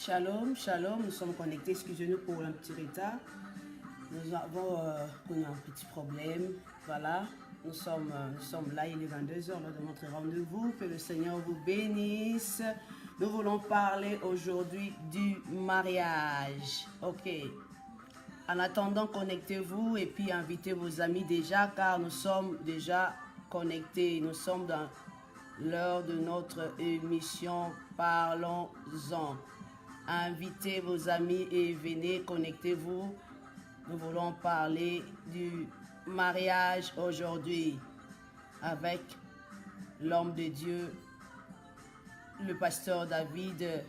Shalom, shalom, nous sommes connectés, excusez-nous pour un petit retard. Nous avons connu un petit problème, voilà. Nous sommes là, il est 22h, lors de notre rendez-vous. Que le Seigneur vous bénisse. Nous voulons parler aujourd'hui du mariage. Ok. En attendant, connectez-vous et puis invitez vos amis déjà, car nous sommes déjà connectés. Nous sommes dans l'heure de notre émission Parlons-en. Invitez vos amis et venez, connectez-vous. Nous voulons parler du mariage aujourd'hui avec l'homme de Dieu, le pasteur David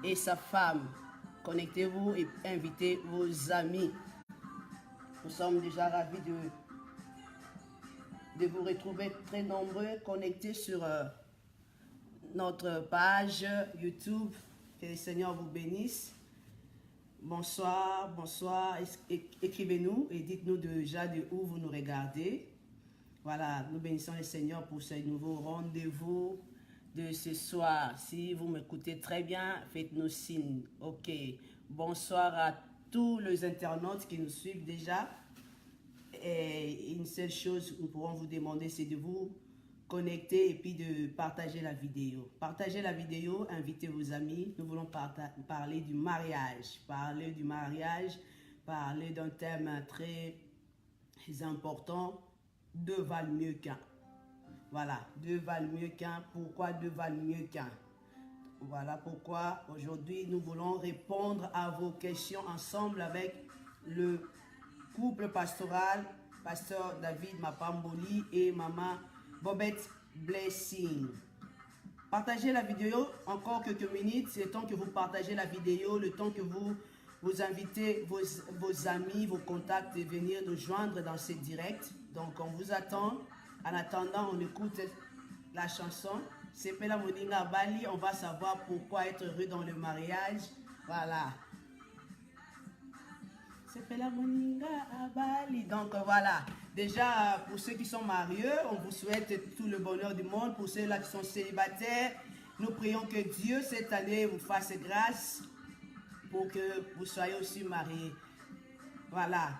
et sa femme. Connectez-vous et invitez vos amis. Nous sommes déjà ravis de vous retrouver très nombreux connectés sur notre page YouTube. Que le Seigneur vous bénisse. Bonsoir, bonsoir. Écrivez-nous et dites-nous déjà de où vous nous regardez. Voilà, nous bénissons le Seigneur pour ce nouveau rendez-vous de ce soir. Si vous m'écoutez très bien, faites-nous signe. Ok. Bonsoir à tous les internautes qui nous suivent déjà. Et une seule chose que nous pourrons vous demander, c'est de vous connecter et puis de partager la vidéo. Partagez la vidéo, invitez vos amis. Nous voulons parler du mariage. Parler d'un thème très important. Deux valent mieux qu'un. Voilà, deux valent mieux qu'un. Pourquoi deux valent mieux qu'un? Voilà pourquoi aujourd'hui nous voulons répondre à vos questions ensemble avec le couple pastoral, pasteur David Mapamboli et maman Bobette Blessing. Partagez la vidéo encore quelques minutes. C'est le temps que vous partagez la vidéo, le temps que vous invitez vos amis, vos contacts et venir nous joindre dans ces directs. Donc on vous attend. En attendant, on écoute la chanson Sepela Moninga Bali. On va savoir pourquoi être heureux dans le mariage. Voilà. Sepela Moninga Bali. Donc voilà. Déjà, pour ceux qui sont mariés, on vous souhaite tout le bonheur du monde. Pour ceux-là qui sont célibataires, nous prions que Dieu, cette année, vous fasse grâce pour que vous soyez aussi mariés. Voilà.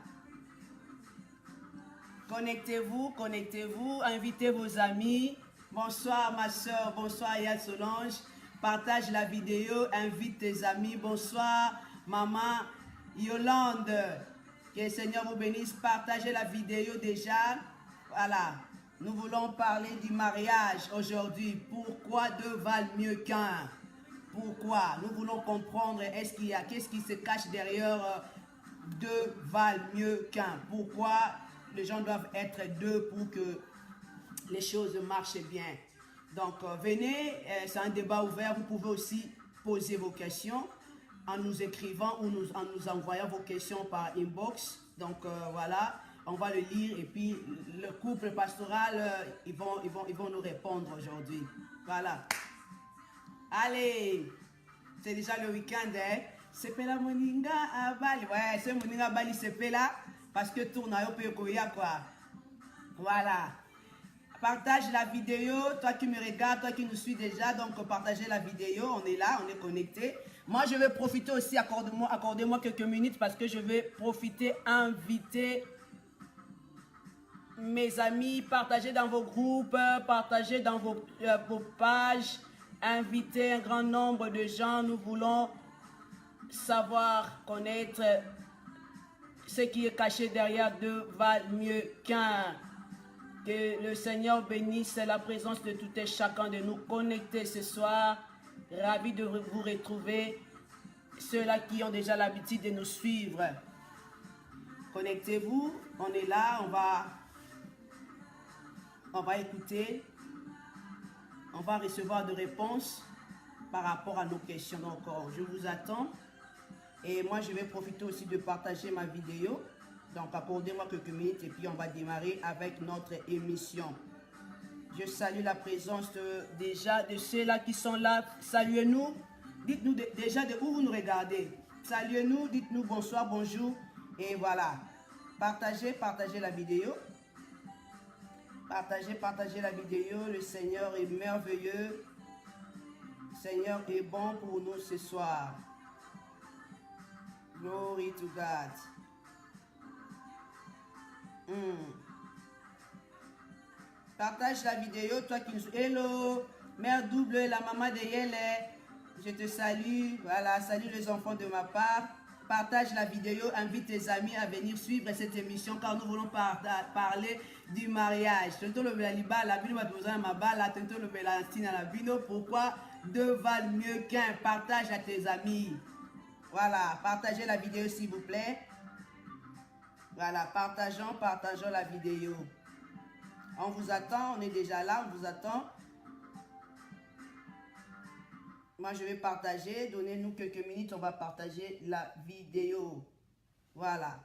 Connectez-vous, connectez-vous, invitez vos amis. Bonsoir ma soeur, bonsoir Yad Solange. Partage la vidéo, invite tes amis. Bonsoir maman Yolande. Que le Seigneur vous bénisse. Partagez la vidéo déjà. Voilà. Nous voulons parler du mariage aujourd'hui. Pourquoi deux valent mieux qu'un? Pourquoi? Nous voulons comprendre qu'est-ce qui se cache derrière deux valent mieux qu'un. Pourquoi les gens doivent être deux pour que les choses marchent bien. Donc venez, c'est un débat ouvert. Vous pouvez aussi poser vos questions en nous écrivant ou en nous envoyant vos questions par inbox. Donc voilà, on va le lire et puis le couple pastoral, ils vont nous répondre aujourd'hui. Voilà. Allez, c'est déjà le week-end. Hein? C'est la Moninga à Bali. Ouais, c'est Moninga Bali, c'est là parce que tourne à Yopekoya quoi. Voilà. Partage la vidéo, toi qui me regardes, toi qui nous suis déjà, donc partagez la vidéo, on est là, on est connecté. Moi je vais profiter aussi, accordez-moi quelques minutes parce que je vais profiter, inviter mes amis, partagez dans vos groupes, partagez dans vos pages, invitez un grand nombre de gens. Nous voulons savoir, connaître ce qui est caché derrière deux valent mieux qu'un. Que le Seigneur bénisse la présence de tout et chacun de nous connectés ce soir. Ravi de vous retrouver. Ceux-là qui ont déjà l'habitude de nous suivre. Connectez-vous. On est là. On va écouter. On va recevoir des réponses par rapport à nos questions. Donc, je vous attends. Et moi, je vais profiter aussi de partager ma vidéo. Donc, accordez-moi quelques minutes et puis on va démarrer avec notre émission. Je salue la présence déjà de ceux-là qui sont là. Saluez-nous. Dites-nous déjà de où vous nous regardez. Saluez-nous, dites-nous bonsoir, bonjour. Et voilà. Partagez la vidéo. Partagez la vidéo. Le Seigneur est merveilleux. Seigneur est bon pour nous ce soir. Glory to God. Partage la vidéo, toi qui nous... Hello, Mère Double, la maman de Yele. Je te salue. Voilà, salut les enfants de ma part. Partage la vidéo, invite tes amis à venir suivre cette émission car nous voulons parler du mariage. Pourquoi deux valent mieux qu'un? Partage à tes amis. Voilà, partagez la vidéo s'il vous plaît. Voilà, partageons la vidéo. On vous attend, on est déjà là, on vous attend. Moi, je vais partager. Donnez-nous quelques minutes, on va partager la vidéo. Voilà.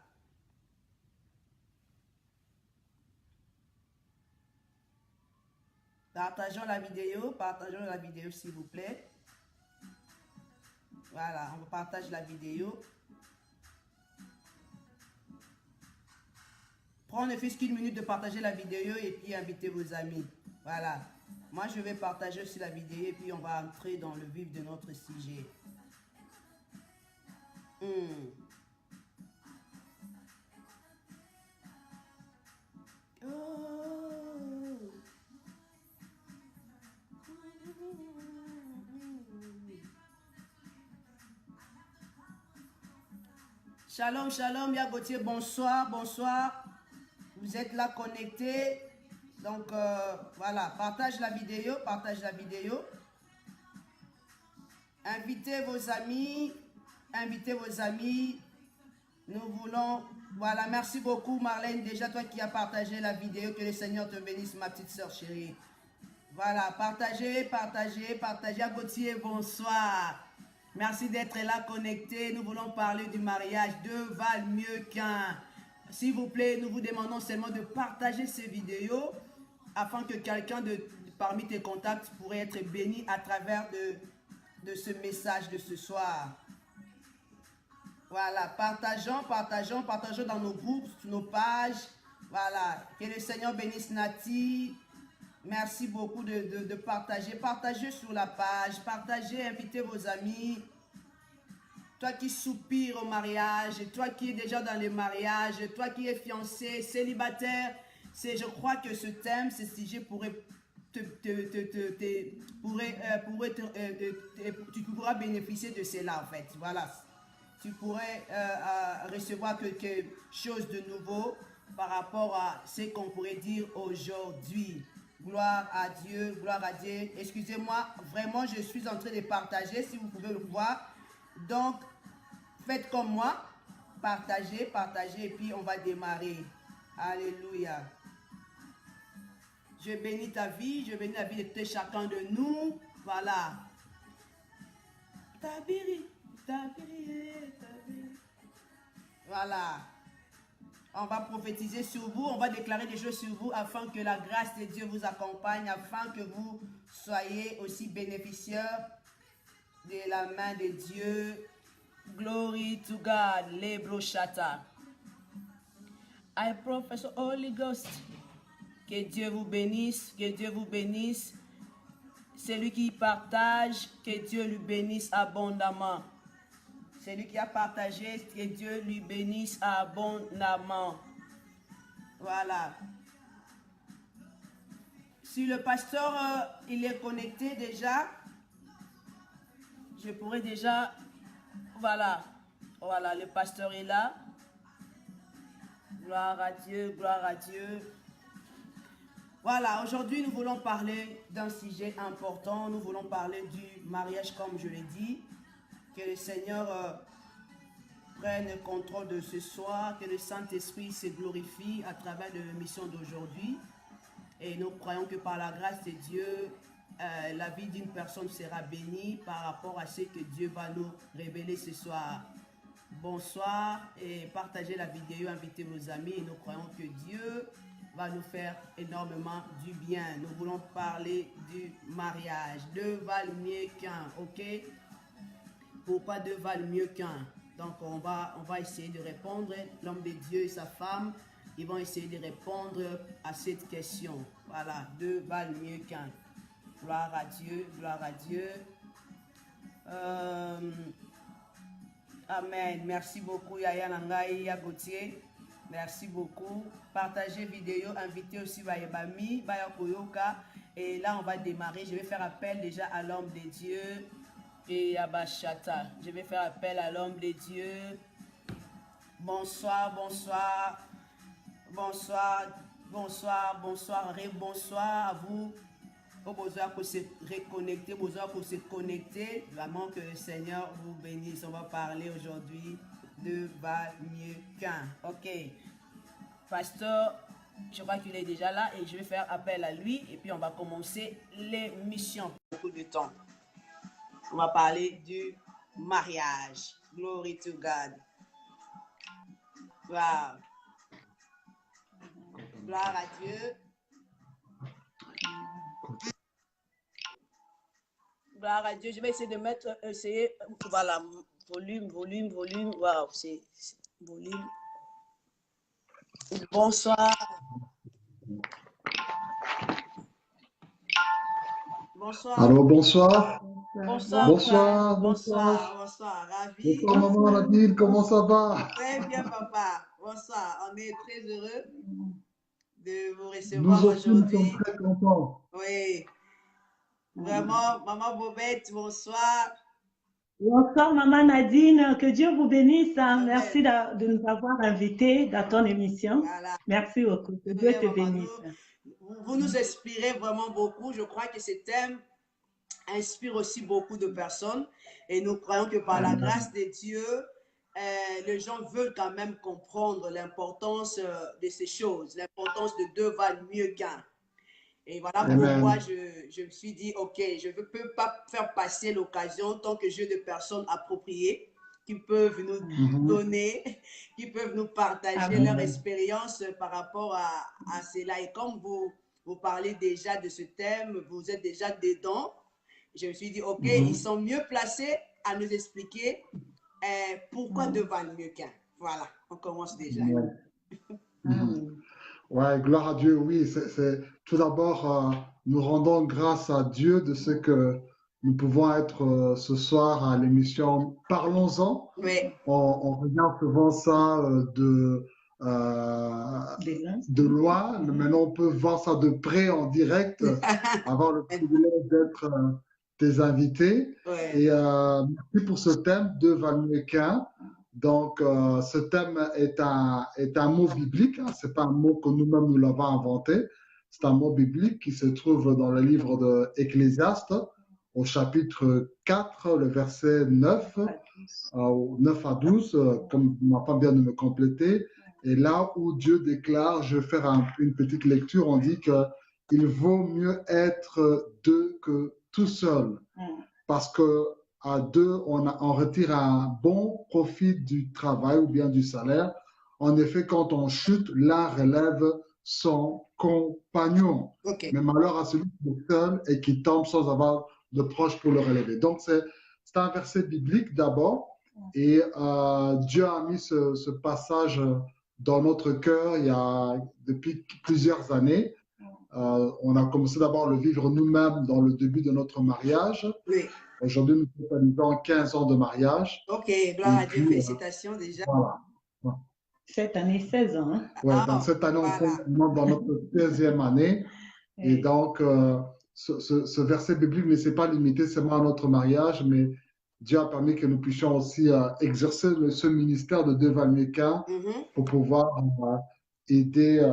Partageons la vidéo s'il vous plaît. Voilà, on partage la vidéo. Prenez juste qu'une minute de partager la vidéo et puis invitez vos amis. Voilà. Moi, je vais partager aussi la vidéo et puis on va entrer dans le vif de notre sujet. Shalom, shalom, Yagotier, bonsoir, bonsoir. Vous êtes là connectés. Donc, voilà, partage la vidéo. Invitez vos amis. Nous voulons... Voilà, merci beaucoup Marlène, déjà toi qui as partagé la vidéo. Que le Seigneur te bénisse, ma petite soeur chérie. Voilà, partagez. Gauthier, bonsoir. Merci d'être là connecté. Nous voulons parler du mariage. Deux valent mieux qu'un. S'il vous plaît, nous vous demandons seulement de partager ces vidéos afin que quelqu'un parmi tes contacts pourrait être béni à travers de ce message de ce soir. Voilà, partageons dans nos groupes, sur nos pages. Voilà, que le Seigneur bénisse Nati. Merci beaucoup de partager. Partagez sur la page, partagez, invitez vos amis. Toi qui soupires au mariage, toi qui es déjà dans le mariage, toi qui es fiancé, célibataire, je crois que ce thème, ce sujet pourrait tu pourras bénéficier de cela en fait. Voilà, tu pourrais recevoir quelque chose de nouveau par rapport à ce qu'on pourrait dire aujourd'hui. Gloire à Dieu, gloire à Dieu. Excusez-moi, vraiment, je suis en train de partager, si vous pouvez le voir. Donc, faites comme moi, partagez, et puis on va démarrer. Alléluia. Je bénis ta vie, je bénis la vie de chacun de nous. Voilà. Tabiri. Voilà. On va prophétiser sur vous, on va déclarer des choses sur vous afin que la grâce de Dieu vous accompagne, afin que vous soyez aussi bénéficiaires de la main de Dieu. Glory to God. Lebro Shata. I prophesy Holy Ghost. Que Dieu vous bénisse, que Dieu vous bénisse. Celui qui partage, que Dieu lui bénisse abondamment. Celui qui a partagé, que Dieu lui bénisse abondamment. Voilà. Si le pasteur, il est connecté déjà, je pourrais déjà... Voilà. Voilà, le pasteur est là. Gloire à Dieu, gloire à Dieu. Voilà, aujourd'hui nous voulons parler d'un sujet important. Nous voulons parler du mariage comme je l'ai dit. Que le Seigneur prenne le contrôle de ce soir, que le Saint-Esprit se glorifie à travers l'émission d'aujourd'hui. Et nous croyons que par la grâce de Dieu, la vie d'une personne sera bénie par rapport à ce que Dieu va nous révéler ce soir. Bonsoir et partagez la vidéo, invitez vos amis et nous croyons que Dieu va nous faire énormément du bien. Nous voulons parler du mariage. Deux valent mieux qu'un, ok? Pourquoi deux valent mieux qu'un? Donc on va essayer de répondre. L'homme de Dieu et sa femme, ils vont essayer de répondre à cette question. Voilà, deux valent mieux qu'un. Gloire à Dieu, gloire à Dieu. Amen. Merci beaucoup, Yaya Nangai, Yagotier. Merci beaucoup. Partagez vidéo, invitez aussi Bayebami, Bayakoyoka. Et là, on va démarrer. Je vais faire appel déjà à l'homme de Dieu et à Bachata. Je vais faire appel à l'homme de Dieu. Bonsoir, bonsoir. Bonsoir, bonsoir, bonsoir, bonsoir à vous. Au besoin pour se reconnecter, besoin pour se connecter. Vraiment que le Seigneur vous bénisse. On va parler aujourd'hui de va mieux qu'un. Ok. Pasteur, je crois qu'il est déjà là et je vais faire appel à lui et puis on va commencer l'émission. Beaucoup de temps. On va parler du mariage. Glory to God. Wow. Gloire à Dieu. Gloire à Dieu. Je vais essayer de mettre, voilà, volume. Waouh, c'est volume. Bonsoir. Bonsoir. Alors, bonsoir. Bonsoir. Ravi. Bonsoir, maman Nadine, comment ça va? Très bien, papa. Bonsoir. On est très heureux de vous recevoir aujourd'hui. Nous aussi, nous sommes très contents. Oui. Vraiment, maman Bobette, bonsoir. Bonsoir, maman Nadine. Que Dieu vous bénisse. Merci de nous avoir invités dans ton émission. Voilà. Merci beaucoup. Que Dieu te bénisse. Vous nous inspirez vraiment beaucoup. Je crois que ce thème inspire aussi beaucoup de personnes. Et nous croyons que par la grâce de Dieu, les gens veulent quand même comprendre l'importance de ces choses, l'importance de deux valent mieux qu'un. Et voilà pourquoi je me suis dit, ok, je ne peux pas faire passer l'occasion tant que j'ai de personnes appropriées qui peuvent nous donner, qui peuvent nous partager leur expérience par rapport à cela. Et comme vous parlez déjà de ce thème, vous êtes déjà dedans, je me suis dit, ok, ils sont mieux placés à nous expliquer pourquoi deux valent mieux qu'un. Voilà, on commence déjà. Ouais, gloire à Dieu, oui. Tout d'abord, nous rendons grâce à Dieu de ce que nous pouvons être ce soir à l'émission Parlons-en. Oui. On regarde souvent ça de loin. Maintenant, on peut voir ça de près en direct, avoir le privilège d'être tes invités. Ouais. Et merci pour ce thème, deux valent mieux qu'un. Donc, ce thème est un mot biblique, hein. Ce n'est pas un mot que nous-mêmes nous l'avons inventé. C'est un mot biblique qui se trouve dans le livre de Ecclésiaste, au chapitre 4, le verset 9, 9 à 12, comme ma femme vient de me compléter. Et là où Dieu déclare, je vais faire une petite lecture, on dit qu'il vaut mieux être deux que tout seul. Parce que à deux, on retire un bon profit du travail ou bien du salaire. En effet, quand on chute, l'un relève son compagnon. Okay. Mais malheur à celui qui est seul et qui tombe sans avoir de proches pour le relever. Donc, c'est un verset biblique d'abord. Et Dieu a mis ce passage dans notre cœur depuis plusieurs années. On a commencé d'abord à le vivre nous-mêmes dans le début de notre mariage. Oui. Aujourd'hui, nous célébrons 15 ans de mariage. Ok, gloire à Dieu, félicitations déjà. Voilà. Cette année, 16 ans. Hein? Oui, donc cette année, on est dans notre 16e année. Et donc, ce verset biblique ne s'est pas limité seulement à notre mariage, mais Dieu a permis que nous puissions aussi exercer ce ministère de deux valent mieux qu'un pour pouvoir aider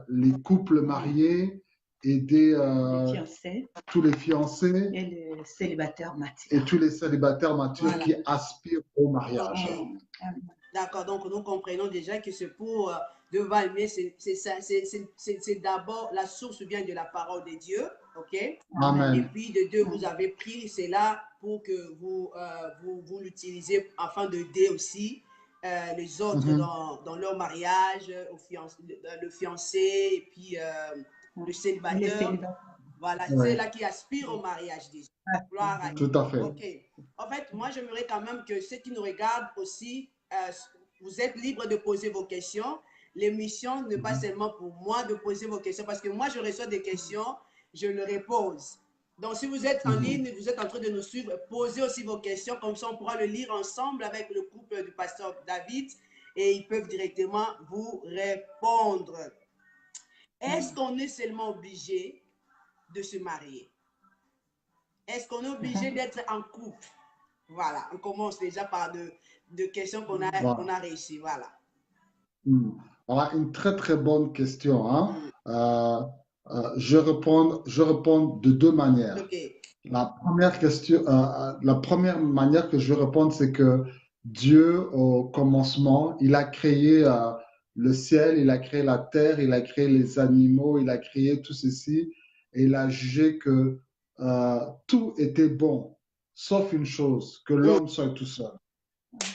les couples mariés, aider tous les fiancés et les célibataires matures. Et tous les célibataires matures qui aspirent au mariage. D'accord, donc nous comprenons déjà que c'est pour deux valent mieux, c'est d'abord la source vient de la parole de Dieu, ok? Amen. Et puis de deux, vous avez pris cela pour que vous l'utilisez afin d'aider aussi les autres dans leur mariage, le fiancé et puis le célibataire. Voilà, c'est là qui aspire au mariage déjà. Gloire à Dieu. Tout à fait. Ok. En fait, moi, j'aimerais quand même que ceux qui nous regardent aussi, vous êtes libres de poser vos questions. L'émission n'est pas seulement pour moi de poser vos questions, parce que moi, je reçois des questions, je les repose. Donc, si vous êtes en ligne, vous êtes en train de nous suivre, posez aussi vos questions, comme ça on pourra le lire ensemble avec le couple du pasteur David et ils peuvent directement vous répondre. Est-ce qu'on est seulement obligé de se marier? Est-ce qu'on est obligé d'être en couple? Voilà, on commence déjà par de questions qu'on a réussi. Voilà. Voilà, une très très bonne question. Hein? Je réponds de deux manières. Okay. La première manière que je vais répondre, c'est que Dieu, au commencement, il a créé le ciel, il a créé la terre, il a créé les animaux, il a créé tout ceci, et il a jugé que tout était bon, sauf une chose, que l'homme soit tout seul.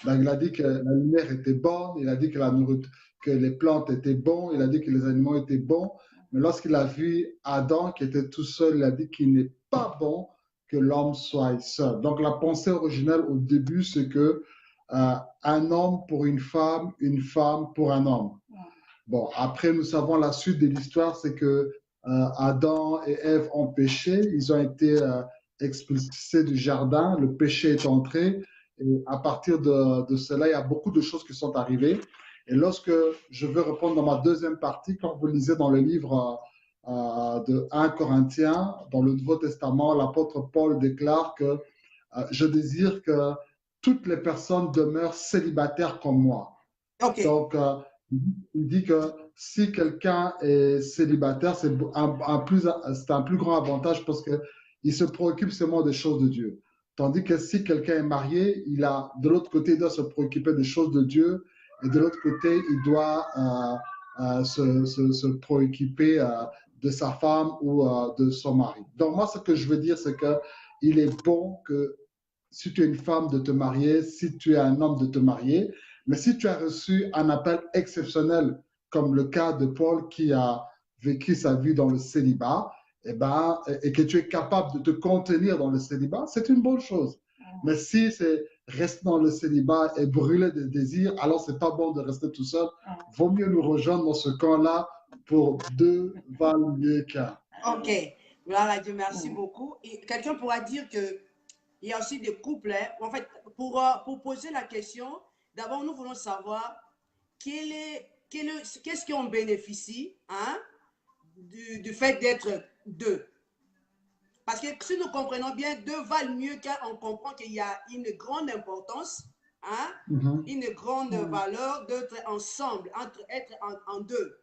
Donc, il a dit que la lumière était bonne, il a dit que la nourriture, que les plantes étaient bonnes, il a dit que les animaux étaient bons, mais lorsqu'il a vu Adam qui était tout seul, il a dit qu'il n'est pas bon que l'homme soit seul. Donc la pensée originelle au début, c'est que un homme pour une femme pour un homme. Bon, après nous savons la suite de l'histoire, c'est que Adam et Ève ont péché, ils ont été expulsés du jardin, le péché est entré, et à partir de cela, il y a beaucoup de choses qui sont arrivées. Et lorsque je veux répondre dans ma deuxième partie, quand vous lisez dans le livre de 1 Corinthiens, dans le Nouveau Testament, l'apôtre Paul déclare que je désire que toutes les personnes demeurent célibataires comme moi. Okay. Donc, il dit que si quelqu'un est célibataire, c'est un plus grand avantage parce qu'il se préoccupe seulement des choses de Dieu. Tandis que si quelqu'un est marié, de l'autre côté, il doit se préoccuper des choses de Dieu. Et de l'autre côté, il doit se préoccuper de sa femme ou de son mari. Donc moi, ce que je veux dire, c'est qu'il est bon que si tu es une femme de te marier, si tu es un homme de te marier, mais si tu as reçu un appel exceptionnel, comme le cas de Paul qui a vécu sa vie dans le célibat, et que tu es capable de te contenir dans le célibat, c'est une bonne chose. Mais si c'est rester dans le célibat et brûler des désirs, alors c'est pas bon de rester tout seul. Vaut mieux nous rejoindre dans ce camp-là pour deux valent mieux qu'un. Ok, voilà, Dieu merci beaucoup. Et quelqu'un pourra dire que il y a aussi des couples, hein. En fait, pour poser la question, d'abord nous voulons savoir qu'est-ce qu'on bénéficie hein, du fait d'être deux. Parce que si nous comprenons bien, deux valent mieux qu'un, on comprend qu'il y a une grande importance, hein, une grande valeur d'être ensemble, être en deux.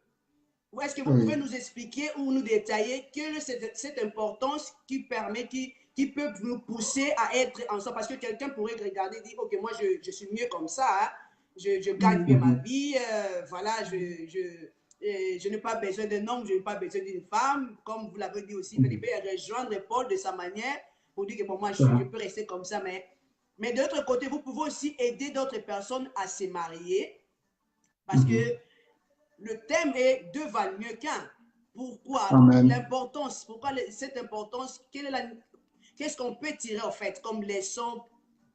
Ou est-ce que vous pouvez nous expliquer ou nous détailler quelle est cette importance qui permet, qui peut nous pousser à être ensemble? Parce que quelqu'un pourrait regarder et dire, ok, moi je suis mieux comme ça, hein, je gagne bien ma vie, voilà, je n'ai pas besoin d'un homme, je n'ai pas besoin d'une femme. Comme vous l'avez dit aussi, Philippe rejoindre Paul de sa manière pour dire que pour moi, je peux rester comme ça. Mais de l'autre côté, vous pouvez aussi aider d'autres personnes à se marier parce que le thème est deux valent mieux qu'un. Pourquoi l'importance? Pourquoi cette importance? Qu'est-ce qu'on peut tirer en fait comme leçon?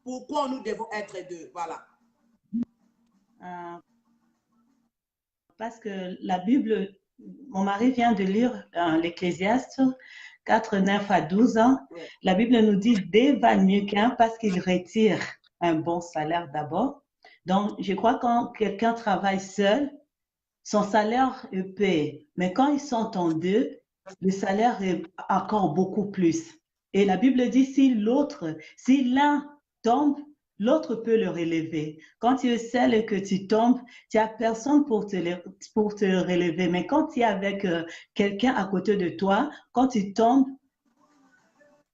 Pourquoi nous devons être deux? Voilà. Parce que la Bible, mon mari vient de lire l'Ecclésiaste 4, 9 à 12 ans. La Bible nous dit deux valent mieux qu'un parce qu'il retire un bon salaire d'abord. Donc, je crois que quand quelqu'un travaille seul, son salaire est payé. Mais quand ils sont en deux, le salaire est encore beaucoup plus. Et la Bible dit si l'un tombe, l'autre peut le relever. Quand tu es seul et que tu tombes, tu n'as personne pour te relever. Mais quand tu es avec quelqu'un à côté de toi, quand tu tombes,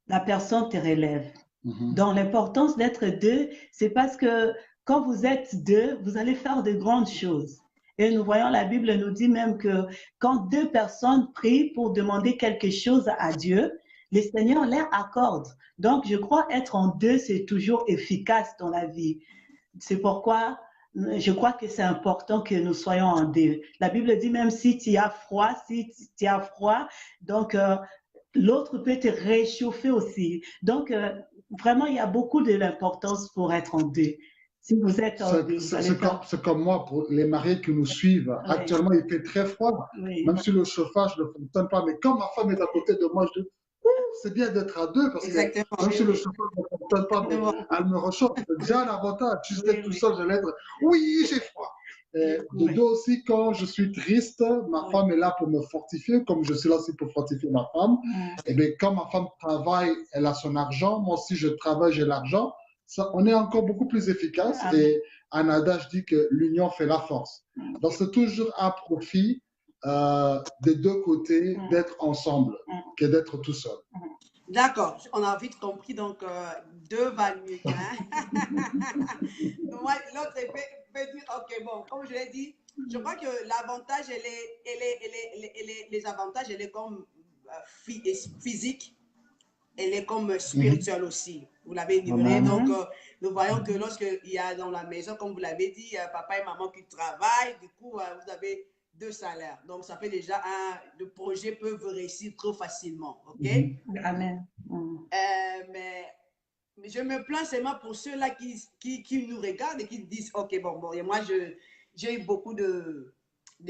la personne te relève. Donc, l'importance d'être deux, c'est parce que quand vous êtes deux, vous allez faire de grandes choses. Et nous voyons, la Bible nous dit même que quand deux personnes prient pour demander quelque chose à Dieu, le Seigneur leur accorde. Donc, je crois être en deux, c'est toujours efficace dans la vie. C'est pourquoi je crois que c'est important que nous soyons en deux. La Bible dit même si tu as froid, donc l'autre peut te réchauffer aussi. Donc, vraiment, il y a beaucoup de l'importance pour être en deux. Si vous êtes en deux, c'est comme moi, pour les mariés qui nous suivent. Oui. Actuellement, il fait très froid. Oui. Même si le chauffage ne fonctionne pas. Mais quand ma femme est à côté de moi, je dis, c'est bien d'être à deux parce que Exactement. même si le chauffeur ne fonctionne pas, mais elle me rechauffe. C'est déjà un avantage. Si j'étais tout seul, j'allais être oui, j'ai froid. De deux aussi, quand je suis triste, ma femme est là pour me fortifier, comme je suis là aussi pour fortifier ma femme. Et bien, quand ma femme travaille, elle a son argent. Moi aussi, je travaille, j'ai l'argent. Ça, on est encore beaucoup plus efficace. Et un adage dit que l'union fait la force. Donc, c'est toujours un profit des deux côtés d'être ensemble que d'être tout seul. D'accord, on a vite compris, donc deux valent mieux qu'un. L'autre peut dire, ok, bon, comme je l'ai dit, je crois que l'avantage, les avantages, elle est comme physique, elle est comme spirituelle aussi. Vous l'avez énuméré. Donc, nous voyons que lorsqu'il y a dans la maison, comme vous l'avez dit, papa et maman qui travaillent, du coup, vous avez deux salaires. Donc, ça fait déjà le projet peut réussir trop facilement. OK? Amen. Mais je me plains seulement pour ceux-là qui nous regardent et qui disent, OK, bon, et moi, j'ai eu beaucoup de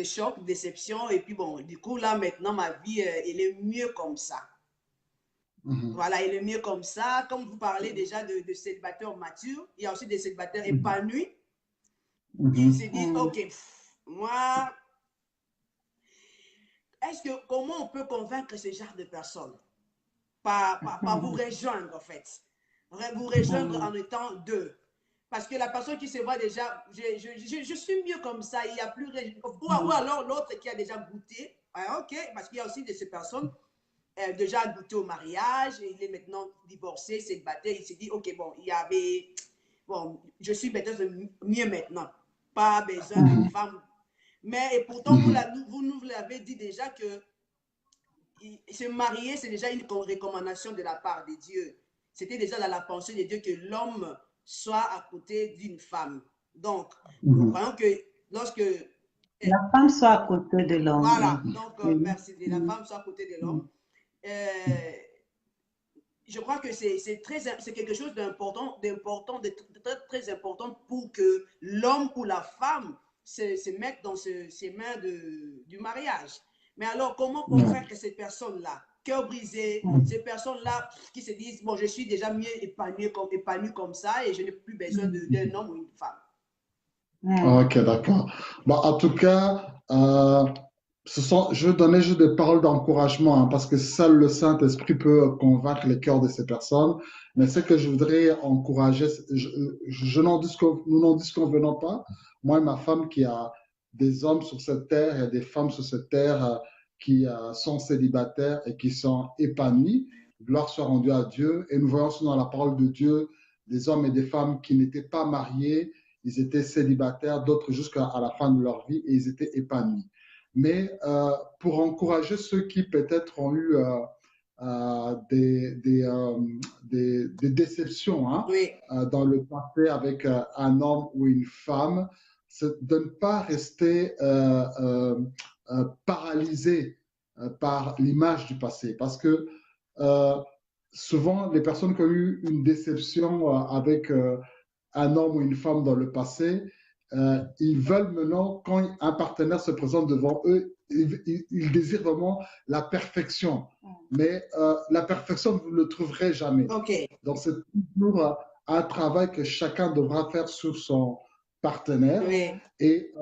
chocs, de déceptions, et puis bon, du coup, là, maintenant, ma vie, elle est mieux comme ça. Voilà, elle est mieux comme ça. Comme vous parlez déjà de célibataires matures, il y a aussi des célibataires épanouis. Ils se disent, OK, moi, comment on peut convaincre ce genre de personnes? Par vous rejoindre, en fait. Vous rejoindre en étant deux. Parce que la personne qui se voit déjà, je suis mieux comme ça, il n'y a plus... Ou alors l'autre qui a déjà goûté, OK, parce qu'il y a aussi de ces personnes déjà goûté au mariage, il est maintenant divorcé, célibataire, il s'est dit, OK, bon, il y avait... Bon, je suis peut-être mieux maintenant. Pas besoin d'une femme. Mais et pourtant, vous nous l'avez dit déjà que se marier, c'est déjà une recommandation de la part de Dieu. C'était déjà dans la pensée de Dieu que l'homme soit à côté d'une femme. Donc, nous croyons que lorsque... La femme soit à côté de l'homme. Voilà, donc merci. La femme soit à côté de l'homme. Je crois que c'est quelque chose d'important, très important pour que l'homme ou la femme se mette dans ces mains du mariage. Mais alors, comment convaincre ces personnes-là, cœur brisé, ces personnes-là qui se disent, bon, je suis déjà mieux épanoui comme ça et je n'ai plus besoin d'un homme ou une femme. Ok, d'accord. Bon, en tout cas, je veux donner juste des paroles d'encouragement parce que seul le Saint-Esprit peut convaincre les cœurs de ces personnes. Mais ce que je voudrais encourager, nous n'en disconvenons pas. Moi et ma femme qui a des hommes sur cette terre et des femmes sur cette terre qui sont célibataires et qui sont épanouis. Gloire soit rendue à Dieu. Et nous voyons dans la parole de Dieu des hommes et des femmes qui n'étaient pas mariés, ils étaient célibataires, d'autres jusqu'à la fin de leur vie et ils étaient épanouis. Mais pour encourager ceux qui peut-être ont eu des déceptions dans le passé avec un homme ou une femme, c'est de ne pas rester paralysé par l'image du passé. Parce que souvent, les personnes qui ont eu une déception avec un homme ou une femme dans le passé, ils veulent maintenant, quand un partenaire se présente devant eux, ils désirent vraiment la perfection. Mais la perfection, vous ne le trouverez jamais. Okay. Donc, c'est toujours un travail que chacun devra faire sur son partenaire. Oui. Et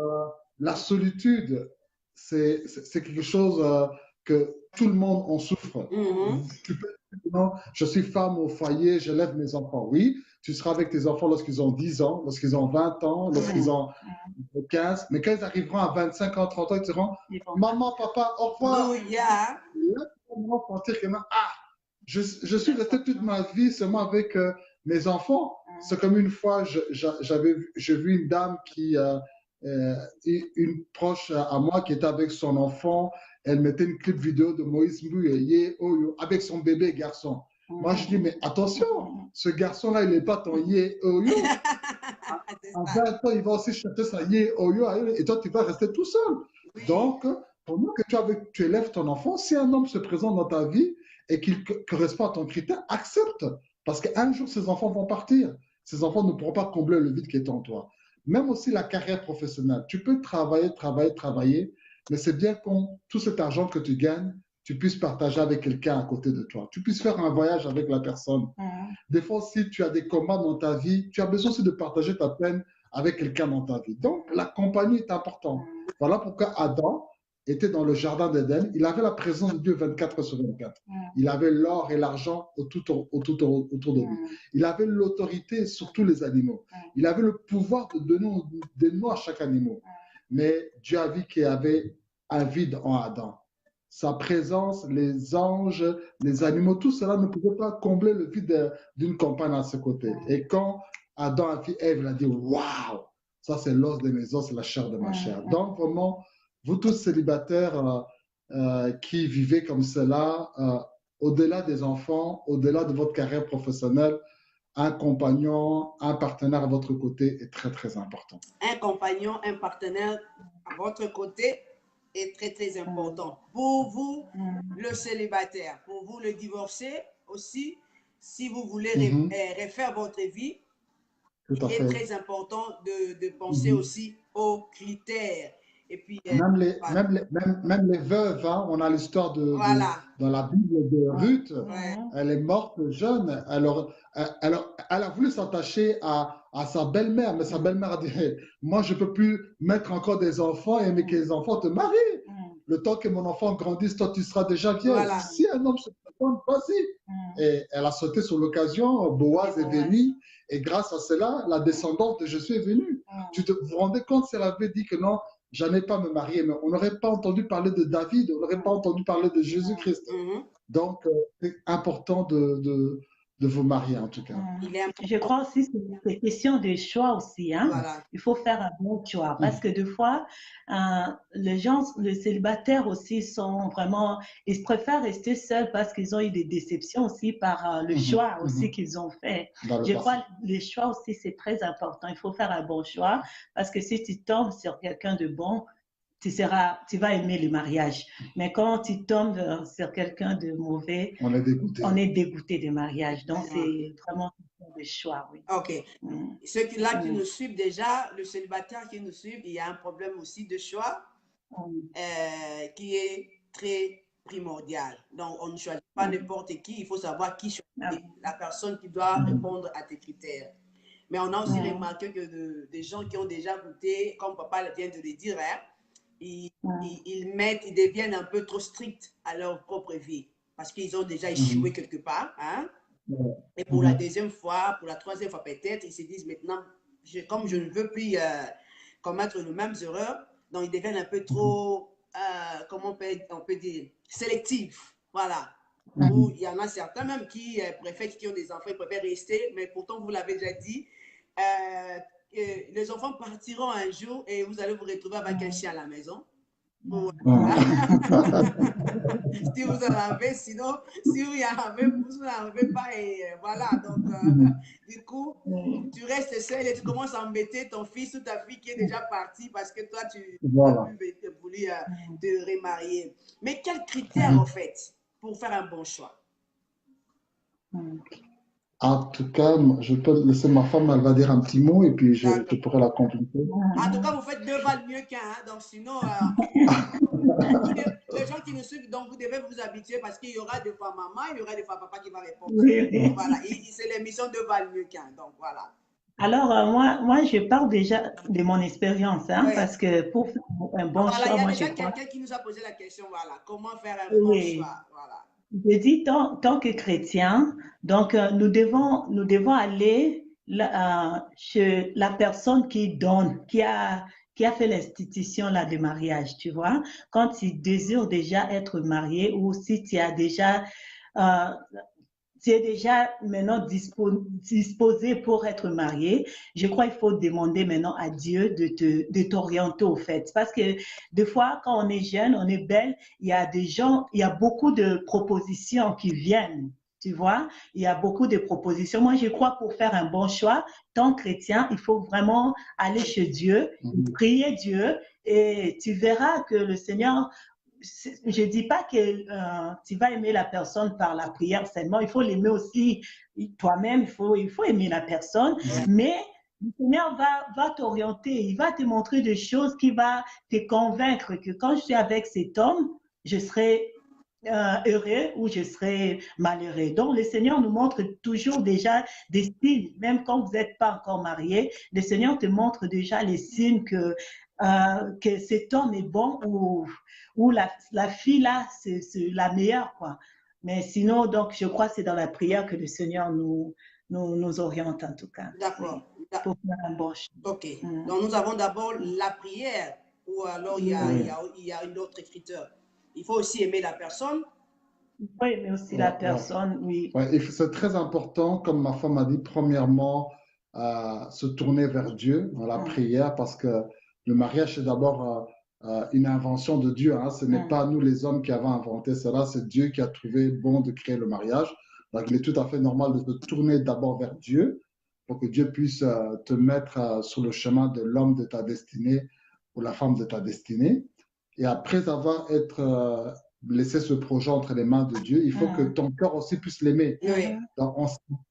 la solitude, c'est quelque chose que tout le monde en souffre. Tu peux dire, non, je suis femme au foyer, j'élève mes enfants. Oui, tu seras avec tes enfants lorsqu'ils ont 10 ans, lorsqu'ils ont 20 ans, lorsqu'ils ont 15. Mais quand ils arriveront à 25 ans, 30 ans, ils diront, maman, papa, au revoir. Oh, yeah. Là, ils vont sentir que je suis resté toute ma vie seulement avec mes enfants. C'est comme une fois, j'ai vu une dame une proche à moi qui était avec son enfant. Elle mettait une clip vidéo de Moïse Mbouye avec son bébé garçon. Moi, je dis, mais attention, ce garçon-là, il n'est pas ton yé oyo. À 20 ans, il va aussi chercher sa yé oyo et toi, tu vas rester tout seul. Oui. Donc, pendant que tu élèves ton enfant, si un homme se présente dans ta vie et qu'il correspond à ton critère, accepte. Parce qu'un jour, ces enfants vont partir. Ces enfants ne pourront pas combler le vide qui est en toi. Même aussi la carrière professionnelle. Tu peux travailler, mais c'est bien quand tout cet argent que tu gagnes, tu puisses partager avec quelqu'un à côté de toi. Tu puisses faire un voyage avec la personne. Des fois, si tu as des combats dans ta vie, tu as besoin aussi de partager ta peine avec quelqu'un dans ta vie. Donc, la compagnie est importante. Voilà pourquoi Adam était dans le jardin d'Éden. Il avait la présence de Dieu 24 sur 24. Il avait l'or et l'argent autour de lui. Il avait l'autorité sur tous les animaux. Il avait le pouvoir de donner des noms à chaque animal. Mais Dieu a vu qu'il y avait un vide en Adam. Sa présence, les anges, les animaux, tout cela ne pouvait pas combler le vide d'une compagne à ses côtés. Et quand Adam a vu Ève, il a dit, waouh, ça c'est l'os de mes os, c'est la chair de ma chair. Donc vraiment, vous tous célibataires qui vivez comme cela, au-delà des enfants, au-delà de votre carrière professionnelle, un compagnon, un partenaire à votre côté est très, très important. Un compagnon, un partenaire à votre côté est très, très important. Pour vous, le célibataire, pour vous, le divorcé aussi, si vous voulez refaire votre vie, il est très important de penser aussi aux critères. Et puis, même les veuves, hein, on a l'histoire dans la Bible de Ruth, elle est morte jeune, elle a voulu s'attacher à sa belle-mère, mais sa belle-mère a dit, hey, moi je ne peux plus mettre encore des enfants et aimer que les enfants te marient. Le temps que mon enfant grandisse, toi tu seras déjà vieille. Si un homme se présente, vas-y. Et elle a sauté sur l'occasion, Boaz est venu, et grâce à cela, la descendante de Jésus est venue. Vous vous rendez compte si elle avait dit que non, je n'allais pas me marier, mais on n'aurait pas entendu parler de David, on n'aurait pas entendu parler de Jésus-Christ. Donc, c'est important de vous marier en tout cas. Je crois aussi que c'est question de choix aussi. Hein? Il faut faire un bon choix parce que des fois, les célibataires aussi sont vraiment, ils préfèrent rester seuls parce qu'ils ont eu des déceptions aussi par le choix aussi qu'ils ont fait. Je crois que le choix aussi, c'est très important. Il faut faire un bon choix parce que si tu tombes sur quelqu'un de bon, tu vas aimer le mariage. Mais quand tu tombes sur quelqu'un de mauvais, on est dégoûté du mariage. Donc, c'est vraiment un choix. Oui. OK. Ceux qui nous suivent déjà, le célibataire qui nous suit, il y a un problème aussi de choix qui est très primordial. Donc, on ne choisit pas n'importe qui. Il faut savoir qui choisit, la personne qui doit répondre à tes critères. Mais on a aussi remarqué que des gens qui ont déjà goûté, comme papa vient de le dire, hein, ils deviennent un peu trop stricts à leur propre vie parce qu'ils ont déjà échoué quelque part. Hein? Et pour la deuxième fois, pour la troisième fois peut-être, ils se disent maintenant, comme je ne veux plus commettre les mêmes erreurs, donc ils deviennent un peu trop, comment on peut dire, sélectifs. Voilà. Où il y en a certains même qui ont des enfants, ils préfèrent rester, mais pourtant, vous l'avez déjà dit, les enfants partiront un jour et vous allez vous retrouver avec un chien à la maison. Si vous en avez, sinon, si vous n'en avez pas, et voilà. Donc, du coup, tu restes seul et tu commences à embêter ton fils ou ta fille qui est déjà partie parce que toi, tu as voulu te remarier. Mais quels critères, en fait, pour faire un bon choix? En tout cas, je peux laisser ma femme, elle va dire un petit mot et puis je pourrai la compléter. En tout cas, vous faites 2 valent mieux qu'un. Hein, donc, sinon, les gens qui nous suivent, donc vous devez vous habituer parce qu'il y aura des fois maman, il y aura des fois papa qui va répondre. Donc, voilà, c'est l'émission 2 valent mieux qu'un. Donc, voilà. Alors, moi, je parle déjà de mon expérience, hein, parce que pour faire un bon choix, moi, je crois... Il y a déjà quelqu'un qui nous a posé la question, voilà, comment faire un bon choix, voilà. Je dis, tant que chrétien, donc nous devons aller chez la personne qui donne, qui a fait l'institution là de mariage, tu vois. Quand tu désires déjà être marié ou si tu as déjà tu es déjà maintenant disposé pour être marié, je crois qu'il faut demander maintenant à Dieu de t'orienter au fait. Parce que des fois, quand on est jeune, on est belle, il y a beaucoup de propositions qui viennent. Tu vois, il y a beaucoup de propositions. Moi, je crois pour faire un bon choix, tant chrétien, il faut vraiment aller chez Dieu, prier Dieu et tu verras que le Seigneur... Je ne dis pas que tu vas aimer la personne par la prière seulement, il faut l'aimer aussi toi-même, il faut aimer la personne, mais le Seigneur va t'orienter, il va te montrer des choses qui vont te convaincre que quand je suis avec cet homme, je serai heureux ou je serai malheureux. Donc, le Seigneur nous montre toujours déjà des signes, même quand vous n'êtes pas encore marié, le Seigneur te montre déjà les signes que cet homme est bon ou la fille là, c'est la meilleure, quoi. Mais sinon, donc, je crois que c'est dans la prière que le Seigneur nous oriente, en tout cas. D'accord. Pour faire un bon choix. Ok. Donc, nous avons d'abord la prière, ou alors il y a une autre écriture. Il faut aussi aimer la personne. Oui, mais aussi la personne, oui. Ouais, c'est très important, comme ma femme a dit, premièrement, se tourner vers Dieu dans la prière, parce que le mariage, c'est d'abord une invention de Dieu. Hein. Ce n'est pas nous les hommes qui avons inventé cela, c'est Dieu qui a trouvé bon de créer le mariage. Donc, il est tout à fait normal de se tourner d'abord vers Dieu pour que Dieu puisse te mettre sur le chemin de l'homme de ta destinée ou la femme de ta destinée. Et après avoir laissé ce projet entre les mains de Dieu, il faut que ton cœur aussi puisse l'aimer. Oui. Donc,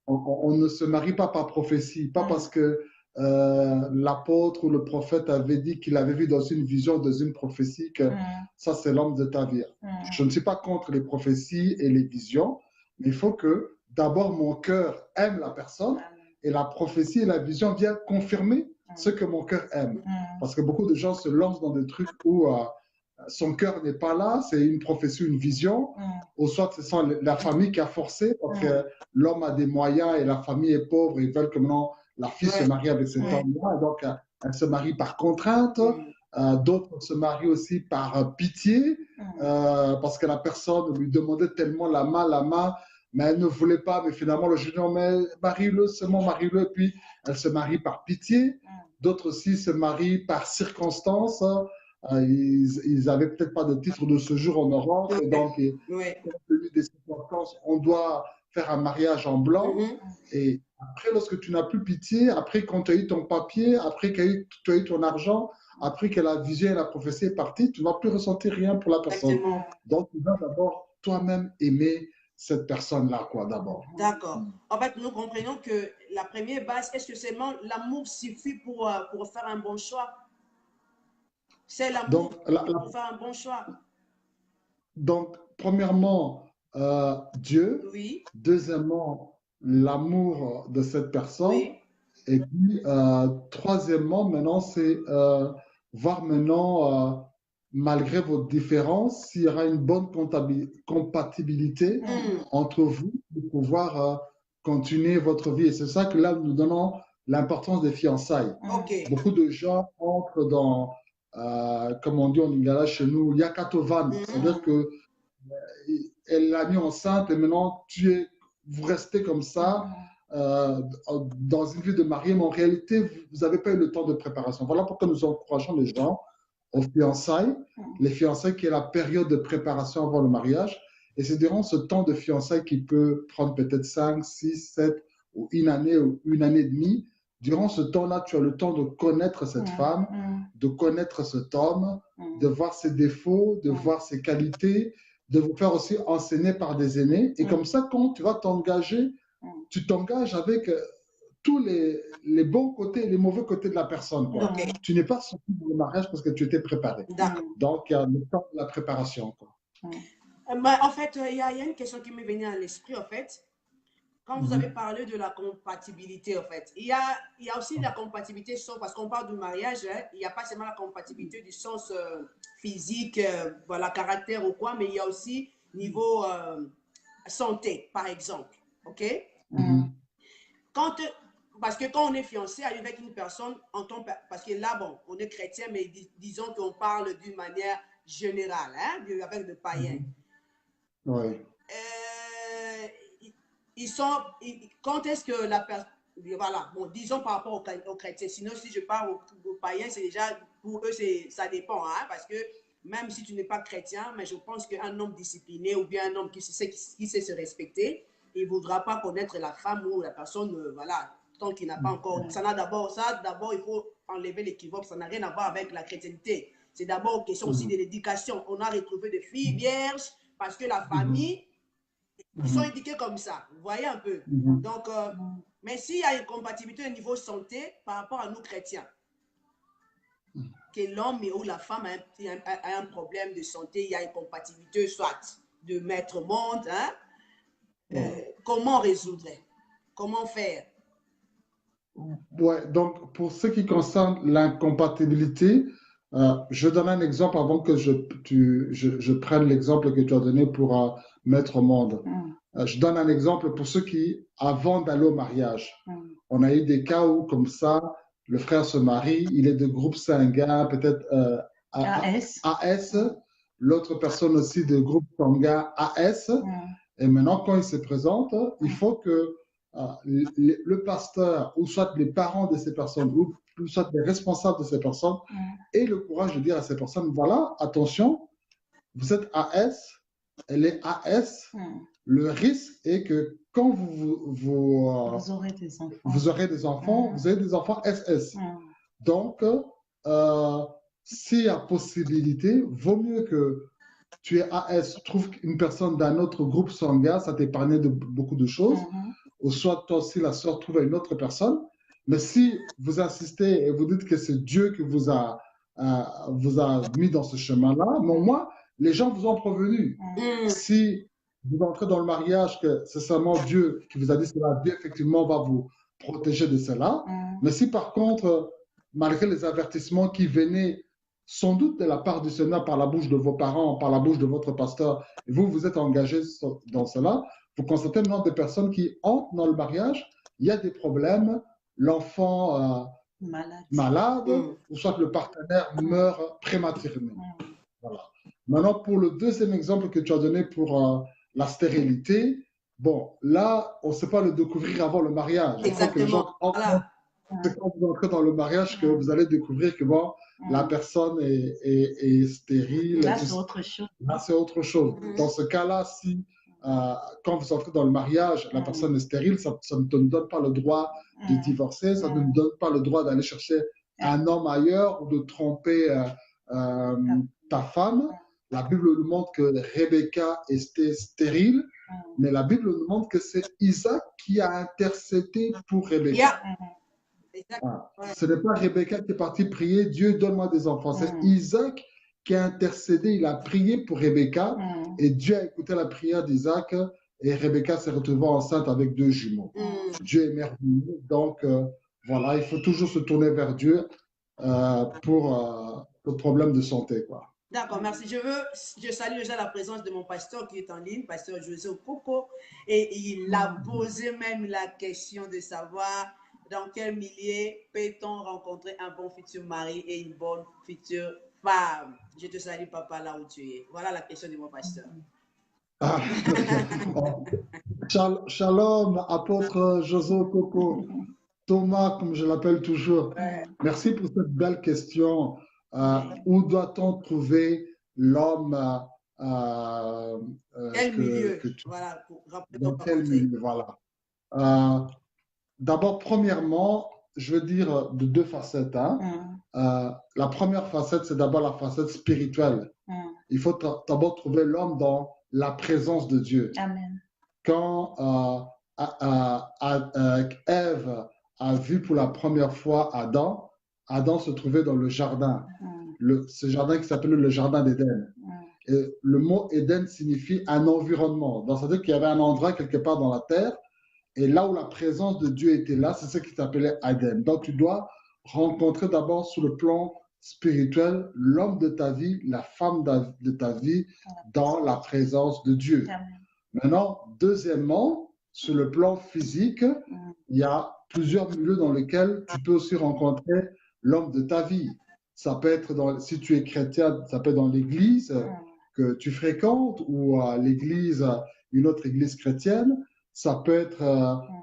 on ne se marie pas par prophétie, pas parce que l'apôtre ou le prophète avait dit qu'il avait vu dans une vision, dans une prophétie, que ça c'est l'homme de ta vie. Je ne suis pas contre les prophéties et les visions, mais il faut que d'abord mon cœur aime la personne et la prophétie et la vision viennent confirmer ce que mon cœur aime. Parce que beaucoup de gens se lancent dans des trucs où son cœur n'est pas là, c'est une prophétie, une vision, ou soit c'est la famille qui a forcé, parce que l'homme a des moyens et la famille est pauvre, ils veulent que maintenant la fille se marie avec cet homme-là, donc elle se marie par contrainte, d'autres se marient aussi par pitié, parce que la personne lui demandait tellement la main, mais elle ne voulait pas, mais finalement le jeune homme, mais marie-le, seulement marie-le, et puis elle se marie par pitié, d'autres aussi se marient par circonstance. Ils n'avaient peut-être pas de titre de séjour en Europe, et donc, compte tenu des circonstances, on doit faire un mariage en blanc. Et après, lorsque tu n'as plus pitié, après, quand tu as eu ton papier, après que tu as eu ton argent, après que la vision et la prophétie est partie, tu ne vas plus ressentir rien pour la personne. Donc, tu vas d'abord toi-même aimer cette personne-là, quoi, d'abord. D'accord. En fait, nous comprenons que la première base, est-ce que seulement l'amour suffit pour faire un bon choix? C'est l'amour pour faire un bon choix. Donc, premièrement, Dieu. Oui. Deuxièmement, l'amour de cette personne. Oui. Et puis, troisièmement, maintenant, c'est voir maintenant, malgré vos différences, s'il y aura une bonne compatibilité entre vous pour pouvoir continuer votre vie. Et c'est ça que là, nous donnons l'importance des fiançailles. Beaucoup de gens entrent dans, comme on dit en Lingala chez nous, Yakatovan. C'est-à-dire que elle l'a mis enceinte et maintenant vous restez comme ça dans une vie de mariée, mais en réalité, vous n'avez pas eu le temps de préparation. Voilà pourquoi nous encourageons les gens aux fiançailles, les fiançailles qui est la période de préparation avant le mariage. Et c'est durant ce temps de fiançailles qui peut prendre peut-être 5, 6, 7 ou une année et demie. Durant ce temps-là, tu as le temps de connaître cette femme, de connaître cet homme, de voir ses défauts, de voir ses qualités, de vous faire aussi enseigner par des aînés. Et comme ça, quand tu vas t'engager, tu t'engages avec tous les bons côtés et les mauvais côtés de la personne. Quoi. Tu n'es pas sorti du mariage parce que tu étais préparé. Donc, il y a le temps de la préparation. Quoi. En fait, il y a une question qui m'est venue à l'esprit, en fait. Quand vous avez parlé de la compatibilité, en fait, il y a aussi la compatibilité, parce qu'on parle du mariage, hein, il n'y a pas seulement la compatibilité du sens physique, voilà, caractère ou quoi, mais il y a aussi niveau santé, par exemple. OK? Parce que quand on est fiancé avec une personne, parce que là, bon, on est chrétien, mais disons qu'on parle d'une manière générale, hein, avec le païen. Quand est-ce que la personne, voilà, bon, disons par rapport aux chrétiens, sinon si je parle aux païens, c'est déjà, pour eux, ça dépend, hein, parce que même si tu n'es pas chrétien, mais je pense qu'un homme discipliné ou bien un homme qui sait se respecter, il ne voudra pas connaître la femme ou la personne, voilà, tant qu'il n'a pas encore. D'abord, il faut enlever l'équivoque, ça n'a rien à voir avec la chrétienté. C'est d'abord une question aussi de l'éducation. On a retrouvé des filles vierges parce que la famille, ils sont éduqués comme ça. Vous voyez un peu. Donc, mais s'il y a une compatibilité au niveau santé par rapport à nous chrétiens, que l'homme ou la femme a un problème de santé, il y a une compatibilité, soit de Maître Monde, hein? Comment résoudre? Comment faire? Ouais, donc pour ce qui concerne l'incompatibilité, je donne un exemple avant que je prenne l'exemple que tu as donné pour Maître au monde. Je donne un exemple pour ceux qui, avant d'aller au mariage, on a eu des cas où, comme ça, le frère se marie, il est de groupe sanguin, peut-être AS, l'autre personne aussi de groupe sanguin AS. Et maintenant, quand il se présente, il faut que le pasteur, ou soit les parents de ces personnes, ou soit les responsables de ces personnes, aient le courage de dire à ces personnes, voilà, attention, vous êtes AS, elle est AS, le risque est que quand vous aurez des enfants, vous avez des enfants SS. Donc, s'il y a possibilité, vaut mieux que tu es AS, trouve une personne d'un autre groupe sanguin, ça t'épargne de beaucoup de choses. Ou soit toi aussi, la sœur, trouve une autre personne. Mais si vous insistez et vous dites que c'est Dieu qui vous a mis dans ce chemin-là, mais au moins, les gens vous ont prévenu. Si vous entrez dans le mariage, que c'est seulement Dieu qui vous a dit cela, Dieu effectivement va vous protéger de cela. Mais si par contre, malgré les avertissements qui venaient sans doute de la part du Seigneur par la bouche de vos parents, par la bouche de votre pasteur, et vous vous êtes engagé dans cela, vous constatez maintenant des personnes qui entrent dans le mariage, il y a des problèmes, l'enfant malade, ou soit le partenaire meurt prématurément. Voilà. Maintenant, pour le deuxième exemple que tu as donné pour la stérilité, bon, là, on ne sait pas le découvrir avant le mariage. Exactement. C'est quand vous entrez dans le mariage que vous allez découvrir que bon, la personne est stérile. Là, c'est autre chose. Là, c'est autre chose. Dans ce cas-là, si quand vous entrez dans le mariage, la personne est stérile, ça ne te donne pas le droit de divorcer, ça ne te donne pas le droit d'aller chercher un homme ailleurs ou de tromper ta femme. La Bible nous montre que Rebecca était stérile, mais la Bible nous montre que c'est Isaac qui a intercédé pour Rebecca. Ce n'est pas Rebecca qui est partie prier, Dieu donne-moi des enfants. C'est Isaac qui a intercédé, il a prié pour Rebecca et Dieu a écouté la prière d'Isaac et Rebecca s'est retrouvée enceinte avec 2 jumeaux. Dieu est merveilleux, donc voilà, il faut toujours se tourner vers Dieu pour le problème de santé, quoi. D'accord, merci. Je salue déjà la présence de mon pasteur qui est en ligne, pasteur José Okoko, et il a posé même la question de savoir dans quel milieu peut-on rencontrer un bon futur mari et une bonne future femme. Je te salue, papa, là où tu es. Voilà la question de mon pasteur. Shalom, apôtre José Okoko, Thomas, comme je l'appelle toujours. Merci pour cette belle question. Où doit-on trouver l'homme quel milieu voilà, dans quel milieu, voilà. D'abord, premièrement, je veux dire de 2 facettes. La première facette, c'est d'abord la facette spirituelle. Il faut d'abord trouver l'homme dans la présence de Dieu. Amen. Quand Ève a vu pour la première fois Adam, Adam se trouvait dans le jardin, ce jardin qui s'appelle le jardin d'Éden. Et le mot Éden signifie un environnement. Donc, c'est-à-dire qu'il y avait un endroit quelque part dans la terre, et là où la présence de Dieu était là, c'est ce qui s'appelait Éden. Donc, tu dois rencontrer d'abord sur le plan spirituel l'homme de ta vie, la femme de ta vie dans la présence de Dieu. Maintenant, deuxièmement, sur le plan physique, il y a plusieurs milieux dans lesquels tu peux aussi rencontrer l'homme de ta vie. Ça peut être, si tu es chrétien, ça peut être dans l'église que tu fréquentes ou à l'église, une autre église chrétienne. Ça peut être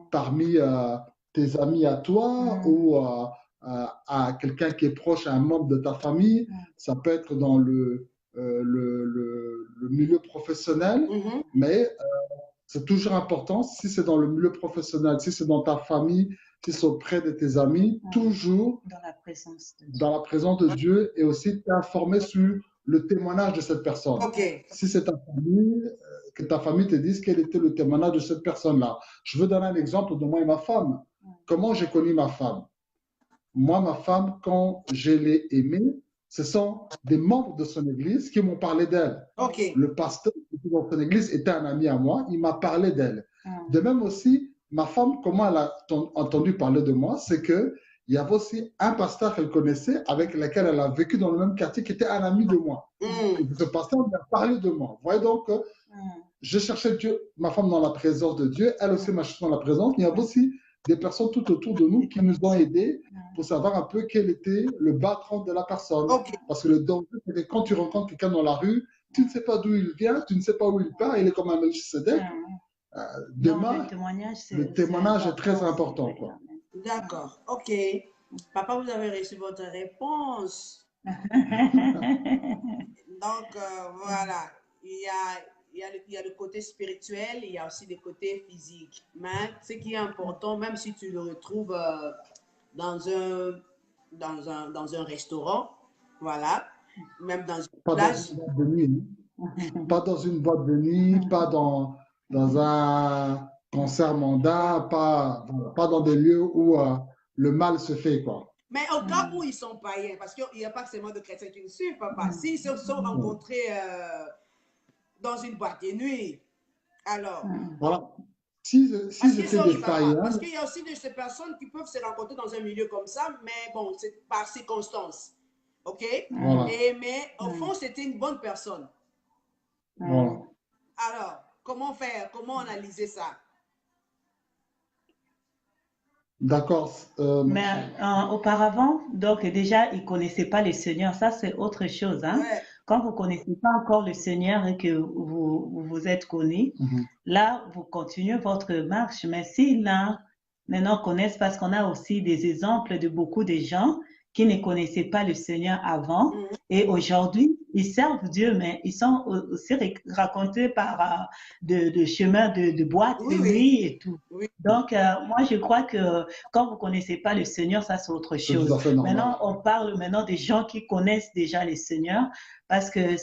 parmi tes amis à toi ou à quelqu'un qui est proche, à un membre de ta famille. Ça peut être dans le milieu professionnel, mais c'est toujours important, si c'est dans le milieu professionnel, si c'est dans ta famille, si c'est auprès de tes amis, toujours dans la présence de Dieu et aussi t'informer sur le témoignage de cette personne. Si c'est ta famille, que ta famille te dise quel était le témoignage de cette personne-là. Je veux donner un exemple de moi et ma femme. Comment j'ai connu ma femme? Moi, ma femme, quand je l'ai aimée, ce sont des membres de son église qui m'ont parlé d'elle. Ok. Le pasteur qui était dans son église était un ami à moi, il m'a parlé d'elle. De même aussi, ma femme, comment elle a entendu parler de moi, c'est qu'il y avait aussi un pasteur qu'elle connaissait, avec lequel elle a vécu dans le même quartier, qui était un ami de moi. Et ce pasteur m'a parlé de moi. Vous voyez donc, je cherchais Dieu, ma femme dans la présence de Dieu, elle aussi m'a cherché dans la présence. Il y avait aussi des personnes tout autour de nous qui nous ont aidés pour savoir un peu quel était le background de la personne. Ok. Parce que le danger, c'est que quand tu rencontres quelqu'un dans la rue, tu ne sais pas d'où il vient, tu ne sais pas où il part, il est comme un Melchizedek. Demain, le témoignage est très important. D'accord, ok. Papa, vous avez reçu votre réponse. Donc, voilà, il y a le côté spirituel, il y a aussi le côté physique. Mais ce qui est important, même si tu le retrouves dans un restaurant, voilà, même dans une plage. Pas dans une boîte de nuit, pas dans un concert mandat, pas dans des lieux où le mal se fait, quoi. Mais au cas où ils sont païens, parce qu'il n'y a pas seulement de chrétiens qui nous suivent, papa. S'ils se sont rencontrés dans une boîte de nuit, alors... Voilà. Si c'était des païens... Parce qu'il y a aussi de ces personnes qui peuvent se rencontrer dans un milieu comme ça, mais bon, c'est par circonstance. OK? Voilà. Mais au fond, c'était une bonne personne. Voilà. Alors, comment faire? Comment analyser ça? D'accord. Mais auparavant, donc déjà, ils ne connaissaient pas le Seigneur. Ça, c'est autre chose. Hein? Ouais. Quand vous ne connaissez pas encore le Seigneur et que vous êtes connu, là, vous continuez votre marche. Mais s'ils là, maintenant connaissent, parce qu'on a aussi des exemples de beaucoup de gens qui ne connaissaient pas le Seigneur avant et aujourd'hui, ils servent Dieu, mais ils sont aussi racontés par de chemins de boîtes de nuit et tout. Oui. Donc, moi, je crois que quand vous ne connaissez pas le Seigneur, ça, c'est autre chose. Maintenant, on parle maintenant des gens qui connaissent déjà le Seigneur parce que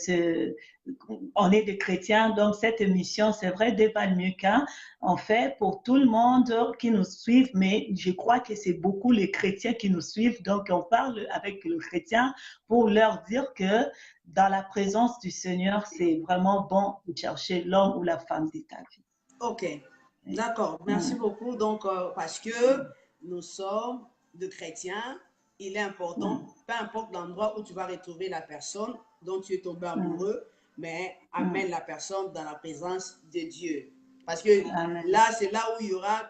on est des chrétiens, donc cette émission, c'est vrai, Débat mieux qu'un, en fait, pour tout le monde qui nous suit, mais je crois que c'est beaucoup les chrétiens qui nous suivent, donc on parle avec les chrétiens pour leur dire que dans la présence du Seigneur, c'est vraiment bon de chercher l'homme ou la femme de ta vie. Ok, d'accord, merci beaucoup. Donc, parce que nous sommes de chrétiens, il est important, peu importe l'endroit où tu vas retrouver la personne dont tu es tombé amoureux, mais amène la personne dans la présence de Dieu. Parce que là, c'est là où il y aura,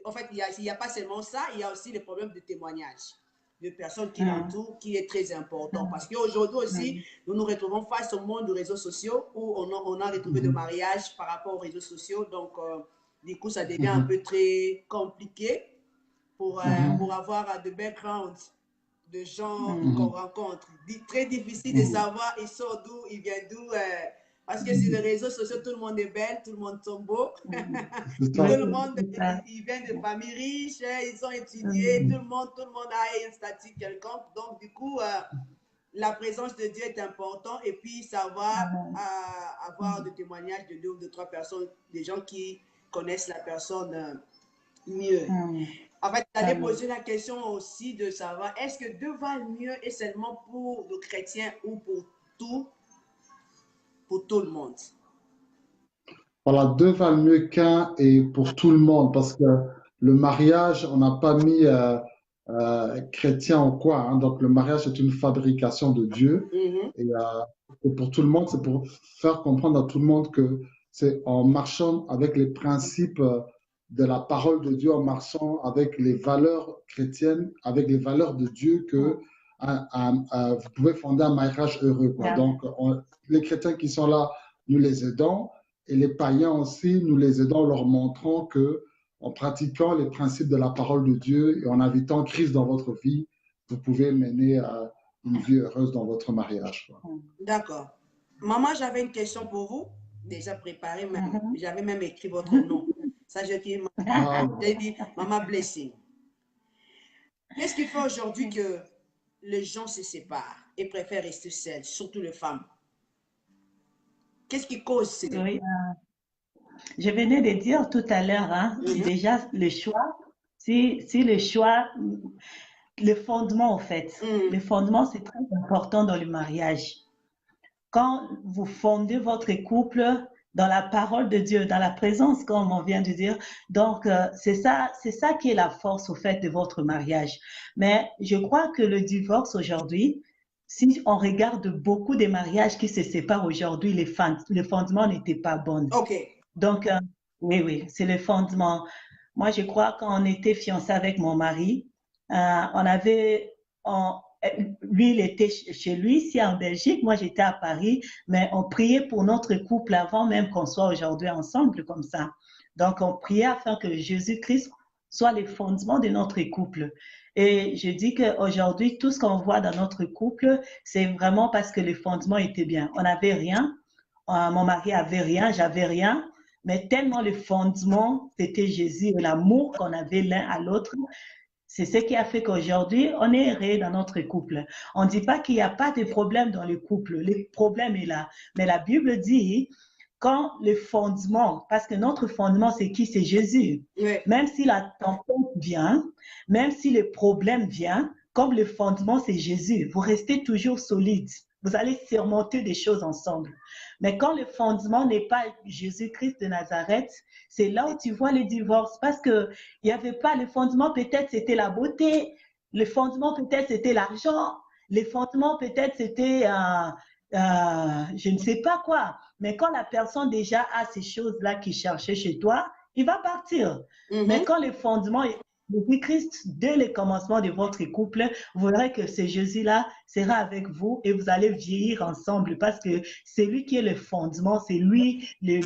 en fait, il n'y a pas seulement ça, il y a aussi le problème de témoignage de personnes qui l'entourent, qui est très important. Parce qu'aujourd'hui aussi, nous nous retrouvons face au monde des réseaux sociaux où on a retrouvé le mariage par rapport aux réseaux sociaux. Donc, du coup, ça devient un peu très compliqué pour avoir de backgrounds de gens qu'on rencontre. Très difficile de savoir ils sont d'où, ils viennent d'où. Parce que sur les réseaux sociaux, tout le monde est belle, tout le monde tombe beau. Tout le monde, ils viennent de familles riches, ils ont étudié, tout le monde a un statut quelconque. Donc, du coup, la présence de Dieu est importante et puis savoir avoir des témoignages de 2 ou de 3 personnes, des gens qui connaissent la personne mieux. En fait, j'allais poser la question aussi de savoir, est-ce que Dieu va mieux est seulement pour les chrétiens ou pour tout le monde? Voilà, 2 valent mieux qu'un et pour tout le monde, parce que le mariage, on n'a pas mis chrétien ou quoi. Hein, donc, le mariage est une fabrication de Dieu. Et pour tout le monde, c'est pour faire comprendre à tout le monde que c'est en marchant avec les principes de la parole de Dieu, en marchant avec les valeurs chrétiennes, avec les valeurs de Dieu, que vous pouvez fonder un mariage heureux. Quoi. Donc, les chrétiens qui sont là, nous les aidons, et les païens aussi, nous les aidons en leur montrant que, en pratiquant les principes de la parole de Dieu et en invitant Christ dans votre vie, vous pouvez mener une vie heureuse dans votre mariage. D'accord. Maman, j'avais une question pour vous, déjà préparée, j'avais même écrit votre nom. Ça, j'ai dit, Maman Blessing. Qu'est-ce qui fait aujourd'hui que les gens se séparent et préfèrent rester seuls, surtout les femmes? Qu'est-ce qui cause ça? Oui, je venais de dire tout à l'heure, hein, déjà le choix, si le choix, le fondement, en fait. Le fondement, c'est très important dans le mariage. Quand vous fondez votre couple dans la parole de Dieu, dans la présence, comme on vient de dire, donc c'est ça qui est la force, au fait, de votre mariage. Mais je crois que le divorce aujourd'hui, si on regarde beaucoup des mariages qui se séparent aujourd'hui, le fondement n'était pas bon. OK. Donc, oui, c'est le fondement. Moi, je crois quand on était fiancés avec mon mari, lui, il était chez lui, ici en Belgique, moi j'étais à Paris, mais on priait pour notre couple avant même qu'on soit aujourd'hui ensemble comme ça. Donc, on priait afin que Jésus-Christ soit le fondement de notre couple. Et je dis qu'aujourd'hui, tout ce qu'on voit dans notre couple, c'est vraiment parce que le fondement était bien. On n'avait rien, mon mari avait rien, j'avais rien, mais tellement le fondement, c'était Jésus et l'amour qu'on avait l'un à l'autre. C'est ce qui a fait qu'aujourd'hui, on est heureux dans notre couple. On ne dit pas qu'il n'y a pas de problème dans le couple. Le problème est là. Mais la Bible dit, quand le fondement, parce que notre fondement, c'est qui? C'est Jésus. Oui. Même si la tempête vient, même si le problème vient, comme le fondement, c'est Jésus, vous restez toujours solide. Vous allez surmonter des choses ensemble. Mais quand le fondement n'est pas Jésus-Christ de Nazareth, c'est là où tu vois les divorces. Parce qu'il n'y avait pas le fondement, peut-être c'était la beauté, le fondement peut-être c'était l'argent, le fondement peut-être c'était, je ne sais pas quoi. Mais quand la personne déjà a ces choses-là qu'il cherchait chez toi, il va partir. Mais quand le fondement est Jésus-Christ, dès le commencement de votre couple, vous verrez que ce Jésus-là sera avec vous et vous allez vieillir ensemble parce que c'est lui qui est le fondement, c'est lui le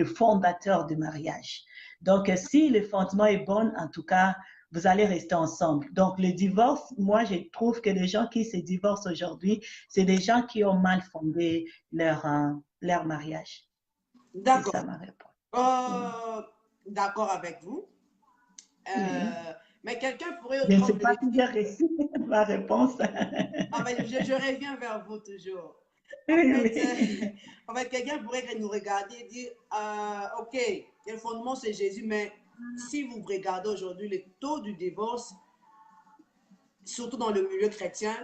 fondateur du mariage. Donc, si le fondement est bon, en tout cas, vous allez rester ensemble. Donc, le divorce, moi, je trouve que les gens qui se divorcent aujourd'hui, c'est des gens qui ont mal fondé leur mariage. D'accord. C'est ça ma réponse. D'accord avec vous. Mais quelqu'un pourrait... Je ne sais pas si j'ai reçu ma réponse. Je reviens vers vous toujours. En fait, quelqu'un pourrait nous regarder et dire, OK, le fondement c'est Jésus, mais si vous regardez aujourd'hui le taux du divorce, surtout dans le milieu chrétien,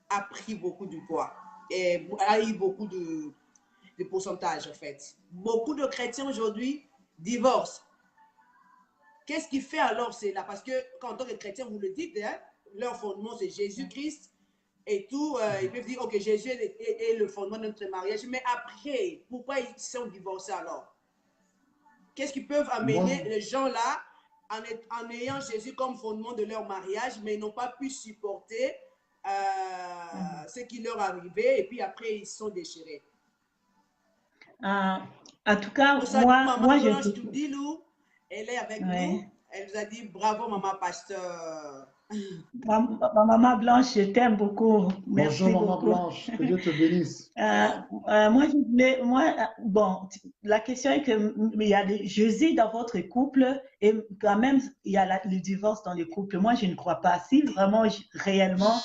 a pris beaucoup de poids et a eu beaucoup de pourcentage en fait. Beaucoup de chrétiens aujourd'hui divorcent. Qu'est-ce qui fait alors cela? Parce que quand en tant que chrétien, vous le dites, hein, leur fondement c'est Jésus-Christ et tout. Ils peuvent dire, ok, Jésus est le fondement de notre mariage. Mais après, pourquoi ils sont divorcés alors? Qu'est-ce qui peut amener les gens là en ayant Jésus comme fondement de leur mariage, mais ils n'ont pas pu supporter ce qui leur arrivait et puis après ils sont déchirés? En tout cas, Maman moi Blanche je... Toudilou, elle est avec nous. Elle nous a dit bravo, maman pasteur. Maman Blanche, je t'aime beaucoup. Merci Bonjour, maman beaucoup. Blanche, que Dieu te bénisse. Bon, la question est que il y a Jésus dans votre couple et quand même il y a le divorce dans le couple. Moi, je ne crois pas. Si vraiment, réellement,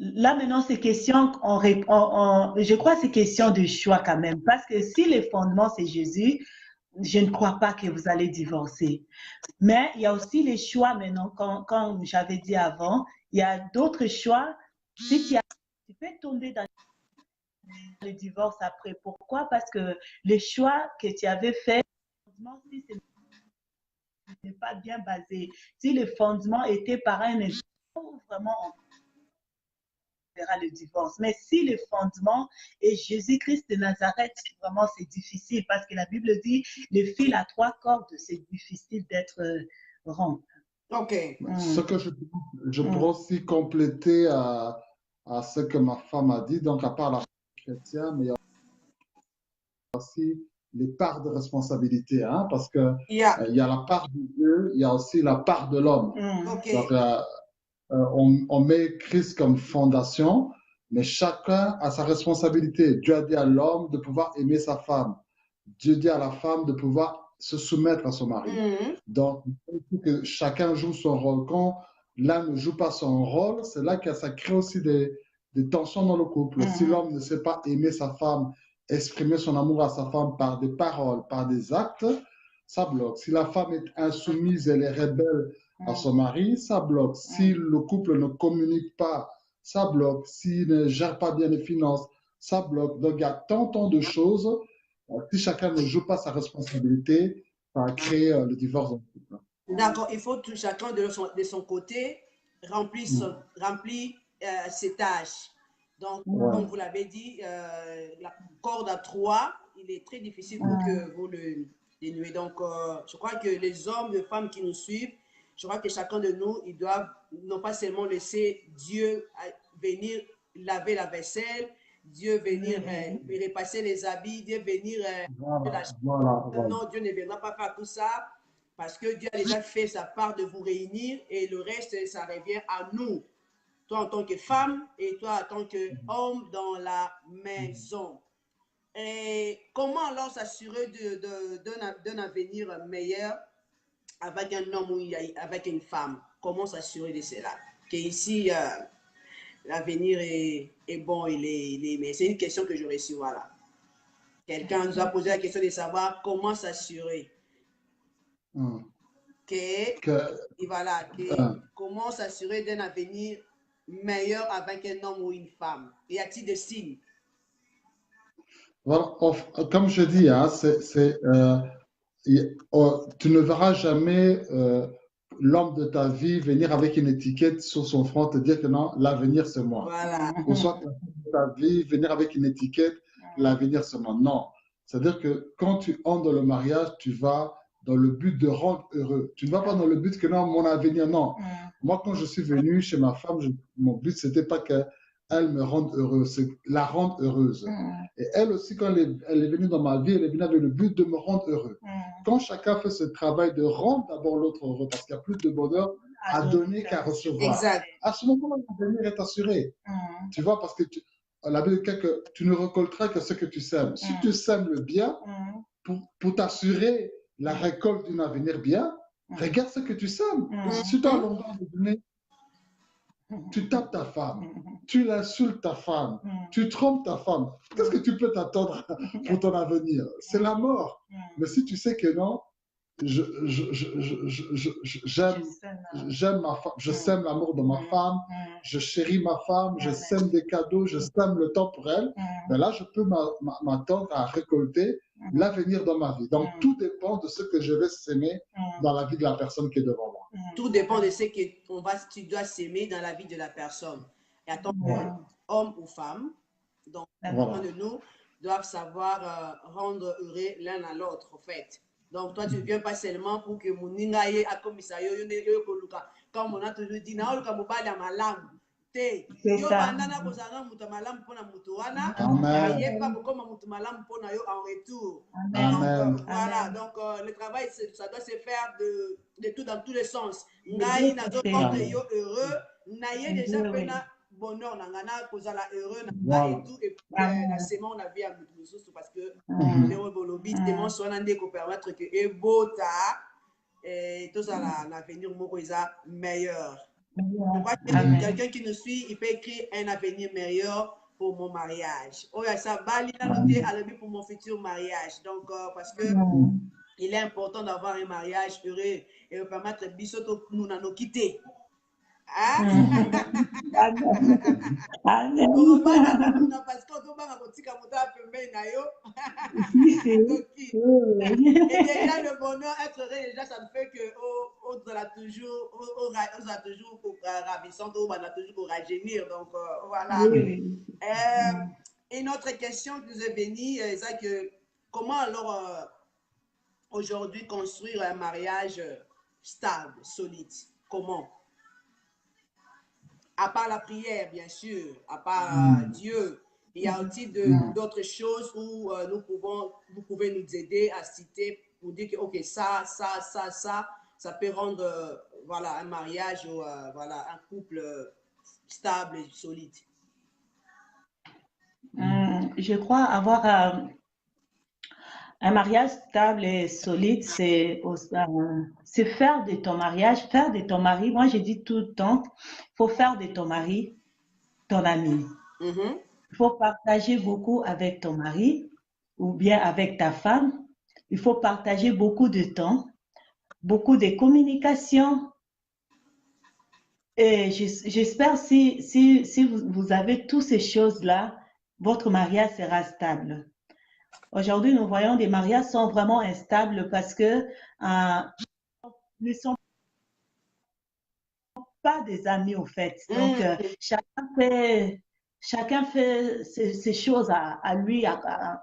là maintenant, c'est question, je crois que c'est question de choix quand même. Parce que si le fondement c'est Jésus, je ne crois pas que vous allez divorcer. Mais il y a aussi les choix maintenant, comme j'avais dit avant, il y a d'autres choix. Si tu peux tomber dans le divorce après. Pourquoi? Parce que les choix que tu avais fait, si ce n'est pas bien basé, si le fondement était par un vraiment on verra le divorce. Mais si le fondement est Jésus-Christ de Nazareth, vraiment c'est difficile parce que la Bible dit le fil à 3 cordes, c'est difficile d'être rond. Ok. Ce que je pourrais aussi compléter à ce que ma femme a dit, donc à part la chrétienne, mais il y a aussi les parts de responsabilité, hein, parce que il y a la part de Dieu, il y a aussi la part de l'homme. Okay. Donc, on met Christ comme fondation, mais chacun a sa responsabilité. Dieu a dit à l'homme de pouvoir aimer sa femme. Dieu dit à la femme de pouvoir se soumettre à son mari. Donc, il faut que chacun joue son rôle. Quand l'un ne joue pas son rôle, c'est là que ça crée aussi des tensions dans le couple. Si l'homme ne sait pas aimer sa femme, exprimer son amour à sa femme par des paroles, par des actes, ça bloque. Si la femme est insoumise, elle est rebelle à son mari, ça bloque. Si le couple ne communique pas, ça bloque. S'il ne gère pas bien les finances, ça bloque. Donc, il y a tant de choses. Si chacun ne joue pas sa responsabilité, ça va créer le divorce dans le couple. D'accord, il faut tout chacun de son côté remplir ses tâches. Donc, comme vous l'avez dit, la corde à 3, il est très difficile pour que vous le dénouez. Donc, je crois que les hommes, les femmes qui nous suivent, je crois que chacun de nous, ils doivent non pas seulement laisser Dieu venir laver la vaisselle, Dieu venir repasser les habits, Dieu venir non, Dieu ne viendra pas faire tout ça parce que Dieu a déjà fait sa part de vous réunir et le reste, ça revient à nous. Toi en tant que femme et toi en tant qu'homme dans la maison. Et comment alors s'assurer d'un avenir meilleur avec un homme ou avec une femme? Comment s'assurer de cela? Qu'ici, l'avenir est bon, mais c'est une question que je reçois. Voilà. Quelqu'un nous a posé la question de savoir comment s'assurer. Comment s'assurer d'un avenir meilleur avec un homme ou une femme? Y a-t-il des signes? Voilà, comme je dis, hein, tu ne verras jamais l'homme de ta vie venir avec une étiquette sur son front te dire que non, l'avenir c'est moi. Voilà. Ou soit l'homme de ta vie venir avec une étiquette, l'avenir c'est moi. Non. C'est-à-dire que quand tu entres dans le mariage, tu vas dans le but de rendre heureux. Tu ne vas pas dans le but que non, mon avenir, non. Moi, quand je suis venu chez ma femme, mon but, ce n'était pas qu'elle me rende heureuse, c'est la rendre heureuse. Et elle aussi, quand elle est venue dans ma vie, elle est venue avec le but de me rendre heureux. Quand chacun fait ce travail de rendre d'abord l'autre heureux, parce qu'il y a plus de bonheur à donner qu'à recevoir. Exact. À ce moment-là, l'avenir est assuré. Tu vois, parce que la Bible dit que tu ne récolteras que ce que tu sèmes. Si tu sèmes le bien, pour t'assurer la récolte d'un avenir bien, regarde ce que tu sèmes. Si tu as l'endroit de donner, tu tapes ta femme, tu l'insultes ta femme, tu trompes ta femme. Qu'est-ce que tu peux t'attendre pour ton avenir? C'est la mort. Mais si tu sais que non, j'aime ma femme, je sème l'amour de ma femme, je chéris ma femme, je sème des cadeaux, je sème le temps pour elle, ben là, je peux m'attendre à récolter l'avenir dans ma vie. Donc, tout dépend de ce que je vais s'aimer dans la vie de la personne qui est devant moi. Tout dépend de ce que tu dois s'aimer dans la vie de la personne. Et en tant qu'homme ou femme, donc, chacun de nous doivent savoir rendre heureux l'un à l'autre, en fait. Donc, toi, tu ne viens pas seulement pour que mon ningaye a comme ça, comme on a toujours dit, na oluka mobali malam. Yo bandana kozanga mutu malam pona mutu wana. Amen. Pas comme mutu malam pona yo en retour. Amen. Donc, voilà. Donc, le travail, ça doit se faire de tout dans tous les sens. Ngai na zo rendre yo heureux. Naye déjà pena bonheur nangana kozala heureux na et tout et puis la semaine on a vu à mutu parce que le bolobi démon sona ndeko permettre que ebota et tout ça l'avenir moko eza meilleur. Quelqu'un qui nous suit, il peut écrire un avenir meilleur pour mon mariage. Oh, ça bali la noter à l'habit pour mon futur mariage. Donc, parce que il est important d'avoir un mariage heureux et permettre bisoto nous nous quitter. Amen. Parce qu'on va et déjà le bonheur, être heureux, déjà ça ne fait que on a toujours ravissant, on a toujours rajeunir. Donc voilà. Une autre question qui nous est bénie, c'est que comment alors aujourd'hui construire un mariage stable, solide? Comment? À part la prière, bien sûr, à part Dieu, il y a aussi d'autres choses où vous pouvez nous aider à citer pour dire que ok, ça peut rendre voilà, un mariage ou voilà, un couple stable et solide. Je crois avoir un mariage stable et solide, c'est faire de ton mariage, faire de ton mari. Moi, je dis tout le temps, il faut faire de ton mari ton ami. Il faut partager beaucoup avec ton mari ou bien avec ta femme il faut partager beaucoup de temps, beaucoup de communication. Et j'espère si vous avez toutes ces choses-là, votre mariage sera stable. Aujourd'hui, nous voyons des mariages sont vraiment instables parce que ne sont pas des amis au fait. Donc, chacun fait ses choses à lui,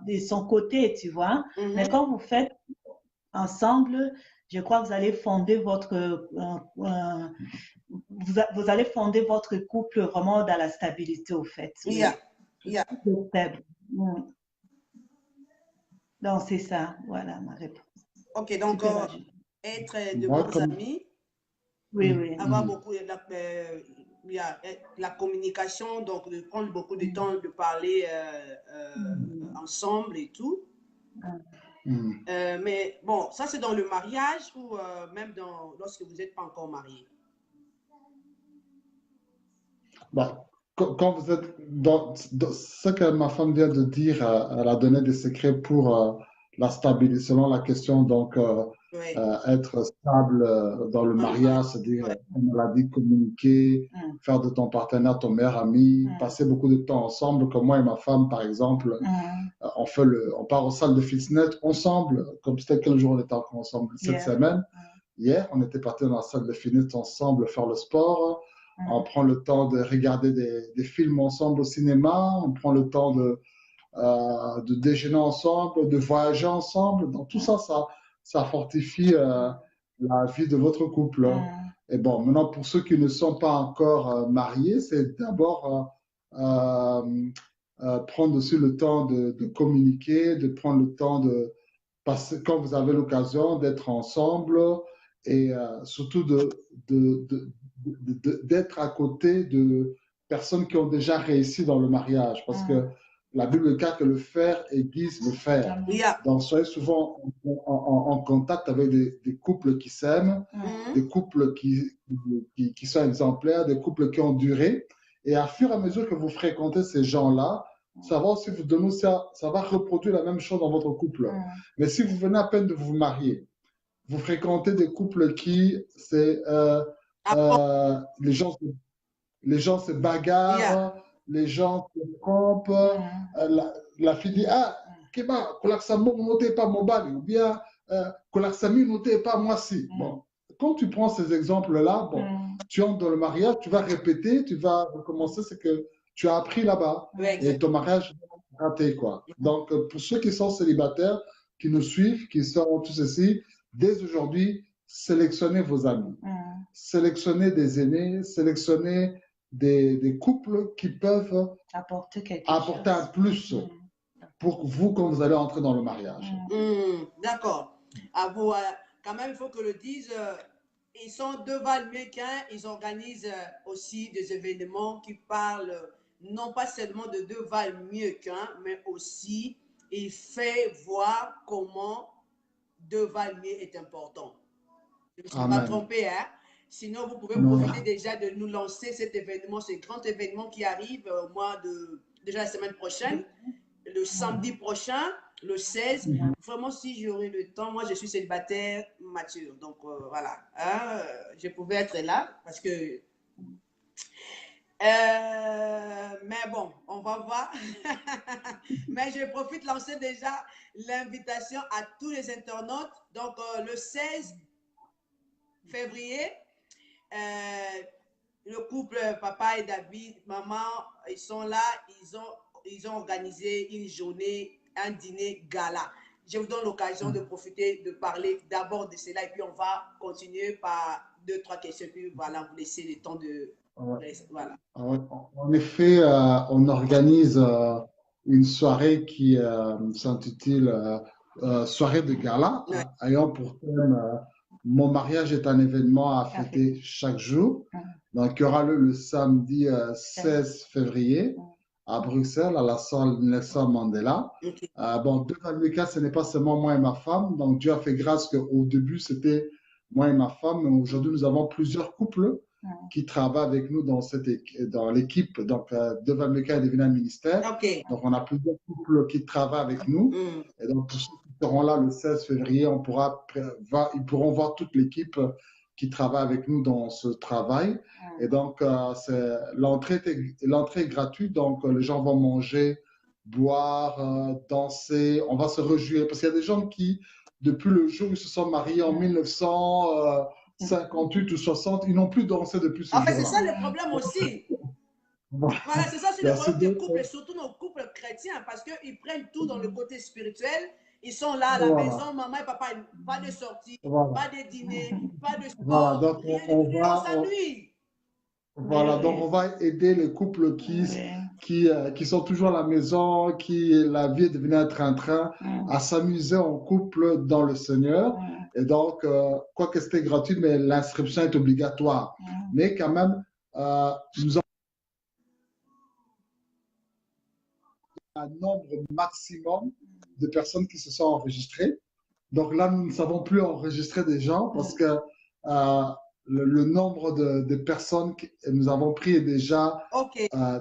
de son côté, tu vois. Mais quand vous faites ensemble, je crois que vous allez fonder vous allez fonder votre couple vraiment dans la stabilité au fait. Yeah. Donc, c'est ça. Voilà ma réponse. Ok, donc être de bons amis. Oui. Avoir beaucoup la communication, donc de prendre beaucoup de temps de parler ensemble et tout. Mais bon, ça c'est dans le mariage ou même lorsque vous n'êtes pas encore marié? Quand vous êtes dans ce que ma femme vient de dire, elle a donné des secrets pour la stabilité, selon la question, donc être stable dans le mariage, c'est-à-dire, comme on l'a dit, communiquer, faire de ton partenaire ton meilleur ami, passer beaucoup de temps ensemble, comme moi et ma femme, par exemple, on part aux salles de fitness ensemble, comme c'était quel jour on était encore ensemble cette semaine. Hier, on était partis dans la salle de fitness ensemble faire le sport. On prend le temps de regarder des films ensemble au cinéma. On prend le temps de déjeuner ensemble, de voyager ensemble. Donc, tout ça, ça fortifie la vie de votre couple. Et bon, maintenant, pour ceux qui ne sont pas encore mariés, c'est d'abord prendre aussi le temps de communiquer, de prendre le temps de passer, quand vous avez l'occasion d'être ensemble et surtout d'être à côté de personnes qui ont déjà réussi dans le mariage. Parce que la Bible dit que le fer aiguise le fer. Donc, soyez souvent en contact avec des couples qui s'aiment, des couples qui sont exemplaires, des couples qui ont duré. Et à fur et à mesure que vous fréquentez ces gens-là, ça va aussi vous donner, ça va reproduire la même chose dans votre couple. Mais si vous venez à peine de vous marier, vous fréquentez des couples qui, les gens se bagarrent, les gens se trompent, la fille dit, Keba, Kolaksamo n'était pas mon bali, ou bien Kolaksami n'était pas moi si. Bon, quand tu prends ces exemples-là, bon, tu entres dans le mariage, tu vas répéter, tu vas recommencer ce que tu as appris là-bas. Et ton mariage va rater, quoi. Donc, pour ceux qui sont célibataires, qui nous suivent, qui sont tous ici, dès aujourd'hui, sélectionnez vos amis. Sélectionnez des aînés, sélectionnez des couples qui peuvent apporter un plus pour vous quand vous allez entrer dans le mariage. D'accord. Quand même, il faut que le dise, ils sont deux Valmécains, ils organisent aussi des événements qui parlent non pas seulement de deux Valmécains, mais aussi il fait voir comment deux Valmiers est important. Je ne me suis pas trompé, hein? Sinon, vous pouvez profiter déjà de nous lancer cet événement, ce grand événement qui arrive au mois déjà la semaine prochaine, le samedi prochain, le 16. Vraiment, si j'aurai le temps, moi je suis célibataire mature. Donc voilà, hein, je pouvais être là parce que. Mais bon, on va voir. Mais je profite de lancer déjà l'invitation à tous les internautes. Donc le 16 février, le couple papa et David, maman, ils sont là, ils ont organisé une journée, un dîner gala. Je vous donne l'occasion de profiter, de parler d'abord de cela et puis on va continuer par 2-3 questions, puis voilà, vous laisser le temps de... Voilà. En effet, on organise une soirée qui s'intitule Soirée de gala, ayant pour thème mon mariage est un événement à fêter chaque jour. Donc, il y aura le samedi 16 février à Bruxelles, à la salle Nelson Mandela. Bon, dans le cas, ce n'est pas seulement moi et ma femme. Donc, Dieu a fait grâce qu'au début, c'était moi et ma femme. Mais aujourd'hui, nous avons plusieurs couples qui travaillent avec nous dans l'équipe. Donc, Devant le cas est devenu un ministère. Donc, on a plusieurs couples qui travaillent avec nous. Et donc, pour ceux qui seront là le 16 février. Ils pourront voir toute l'équipe qui travaille avec nous dans ce travail. Et donc, l'entrée est gratuite. Donc, les gens vont manger, boire, danser. On va se réjouir. Parce qu'il y a des gens qui, depuis le jour où ils se sont mariés en 1958 ou 60, ils n'ont plus dansé depuis ce En jour-là. fait, c'est ça le problème aussi. Voilà, c'est ça aussi le problème des couples, et surtout nos couples chrétiens, parce qu'ils prennent tout dans le côté spirituel. Ils sont là à la maison, maman et papa, pas de sortie, pas de dîner, pas de sport, Donc rien de tout, on s'ennuie. Voilà, donc on va aider les couples qui sont toujours à la maison, qui la vie est devenue un train-train, à s'amuser en couple dans le Seigneur. Et donc, quoi que c'était gratuit, mais l'inscription est obligatoire. Mais quand même, nous avons un nombre maximum de personnes qui se sont enregistrées. Donc là, nous ne savons plus enregistrer des gens parce que le nombre de personnes que nous avons pris est déjà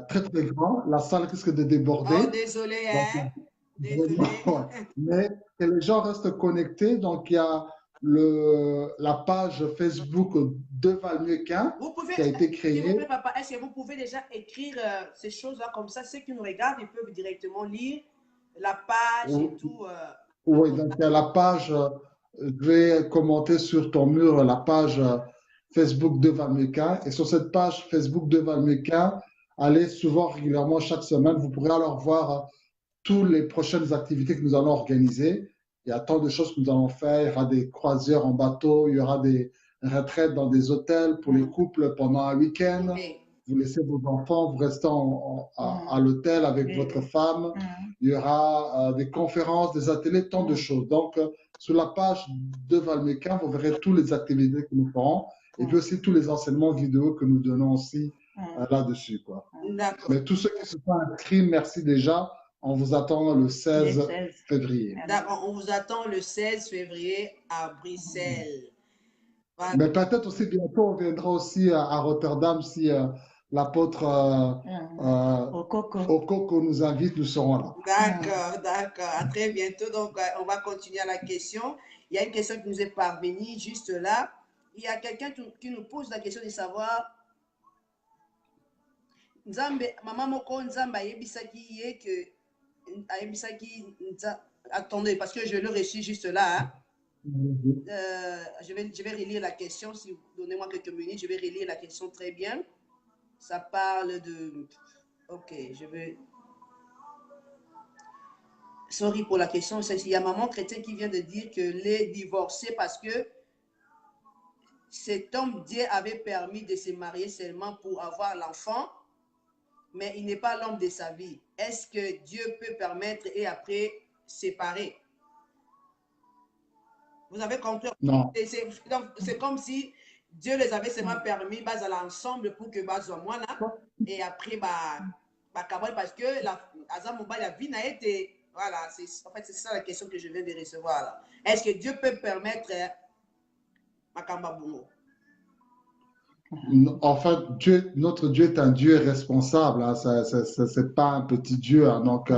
très, très grand. La salle risque de déborder. Oh, désolé, hein? Désolé. Mais que les gens restent connectés. Donc, il y a la page Facebook de Valmequin qui a été créée. S'il vous plaît, papa, est-ce que vous pouvez déjà écrire ces choses-là comme ça? Ceux qui nous regardent, ils peuvent directement lire la page et tout. Oui, donc il y a la page, je vais commenter sur ton mur la page Facebook de Valmequin. Et sur cette page Facebook de Valmequin, allez souvent, régulièrement, chaque semaine, vous pourrez alors voir toutes les prochaines activités que nous allons organiser. Il y a tant de choses que nous allons faire. Il y aura des croisières en bateau, il y aura des retraites dans des hôtels pour les couples pendant un week-end. Vous laissez vos enfants, vous restez à l'hôtel avec votre femme. Il y aura des conférences, des ateliers, tant de choses. Donc, sur la page de Valmequin, vous verrez toutes les activités que nous ferons et puis aussi tous les enseignements vidéo que nous donnons aussi là-dessus. Mais tous ceux qui se sont inscrits, merci déjà. On vous attend le 16 février. D'accord, on vous attend le 16 février à Bruxelles. Voilà. Mais peut-être aussi bientôt, on viendra aussi à Rotterdam si l'apôtre Okoko nous invite, nous serons là. D'accord, d'accord. À très bientôt. Donc, on va continuer à la question. Il y a une question qui nous est parvenue juste là. Il y a quelqu'un qui nous pose la question de savoir Nzambe, maman moko Nzambe ayebisaki ye que attendez, parce que je l'ai reçu juste là. Hein. Je vais relire la question. Si vous donnez-moi quelques minutes, je vais relire la question très bien. Ça parle de... Ok, je vais... Sorry pour la question. Il y a maman chrétienne qui vient de dire qu'elle est divorcée parce que cet homme, Dieu avait permis de se marier seulement pour avoir l'enfant, mais il n'est pas l'homme de sa vie. Est-ce que Dieu peut permettre et après séparer? Vous avez compris? Non. C'est comme si Dieu les avait seulement permis à l'ensemble pour que moi là et après parce que la vie n'a été voilà, en fait c'est ça la question que je viens de recevoir là. Est-ce que Dieu peut permettre Makamba Bungo? En fait, notre Dieu est un Dieu responsable. Hein. C'est pas un petit Dieu. Hein. Donc,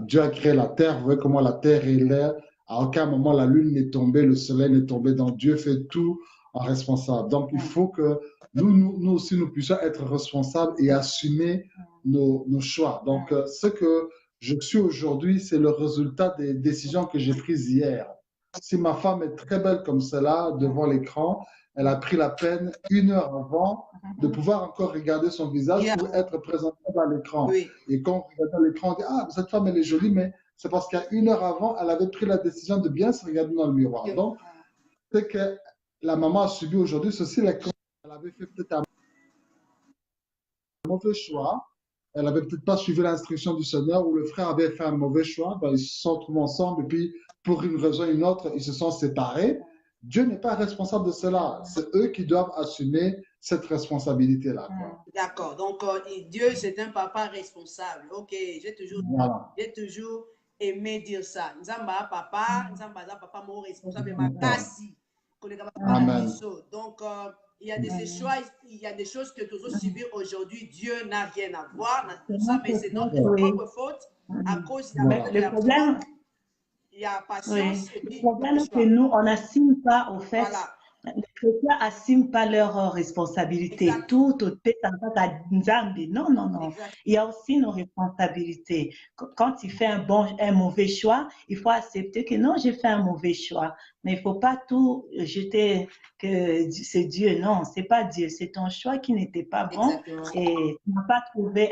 Dieu a créé la terre. Vous voyez comment la terre est là. À aucun moment la lune n'est tombée, le soleil n'est tombé. Donc, Dieu fait tout en responsable. Donc, il faut que nous aussi, nous puissions être responsables et assumer nos choix. Donc, ce que je suis aujourd'hui, c'est le résultat des décisions que j'ai prises hier. Si ma femme est très belle comme cela devant l'écran, elle a pris la peine 1 heure avant de pouvoir encore regarder son visage pour être présentée à l'écran. Oui. Et quand on regarde l'écran, on dit « Ah, cette femme, elle est jolie », mais c'est parce qu'à 1 heure avant, elle avait pris la décision de bien se regarder dans le miroir. Donc, ce que la maman a subi aujourd'hui, ceci, elle avait fait peut-être un mauvais choix. Elle n'avait peut-être pas suivi l'instruction du Seigneur ou le frère avait fait un mauvais choix. Ben, ils se sont trouvés ensemble et puis, pour une raison ou une autre, ils se sont séparés. Dieu n'est pas responsable de cela. C'est eux qui doivent assumer cette responsabilité-là. D'accord. Donc, Dieu, c'est un papa responsable. Ok, j'ai toujours aimé dire ça. Nzamba papa mon responsable, Amen. Donc, il y a des choix, il y a des choses que nous avons subies aujourd'hui. Dieu n'a rien à voir dans tout ça, mais c'est notre propre faute à cause de le problème. il y a Oui. patience et Le puis il y a problème, le c'est que choix. nous, on n'assume pas, au fait, Voilà, les chrétiens n'assument pas leurs responsabilités. exact, Tout au fait, en tant que Nzambi. Non, non, non. exact, Il y a aussi nos responsabilités. Quand il fait un mauvais choix, il faut accepter que non, j'ai fait un mauvais choix. Mais il ne faut pas tout jeter que c'est Dieu. Non, c'est pas Dieu. C'est ton choix qui n'était pas bon exactement. et tu n'as pas trouvé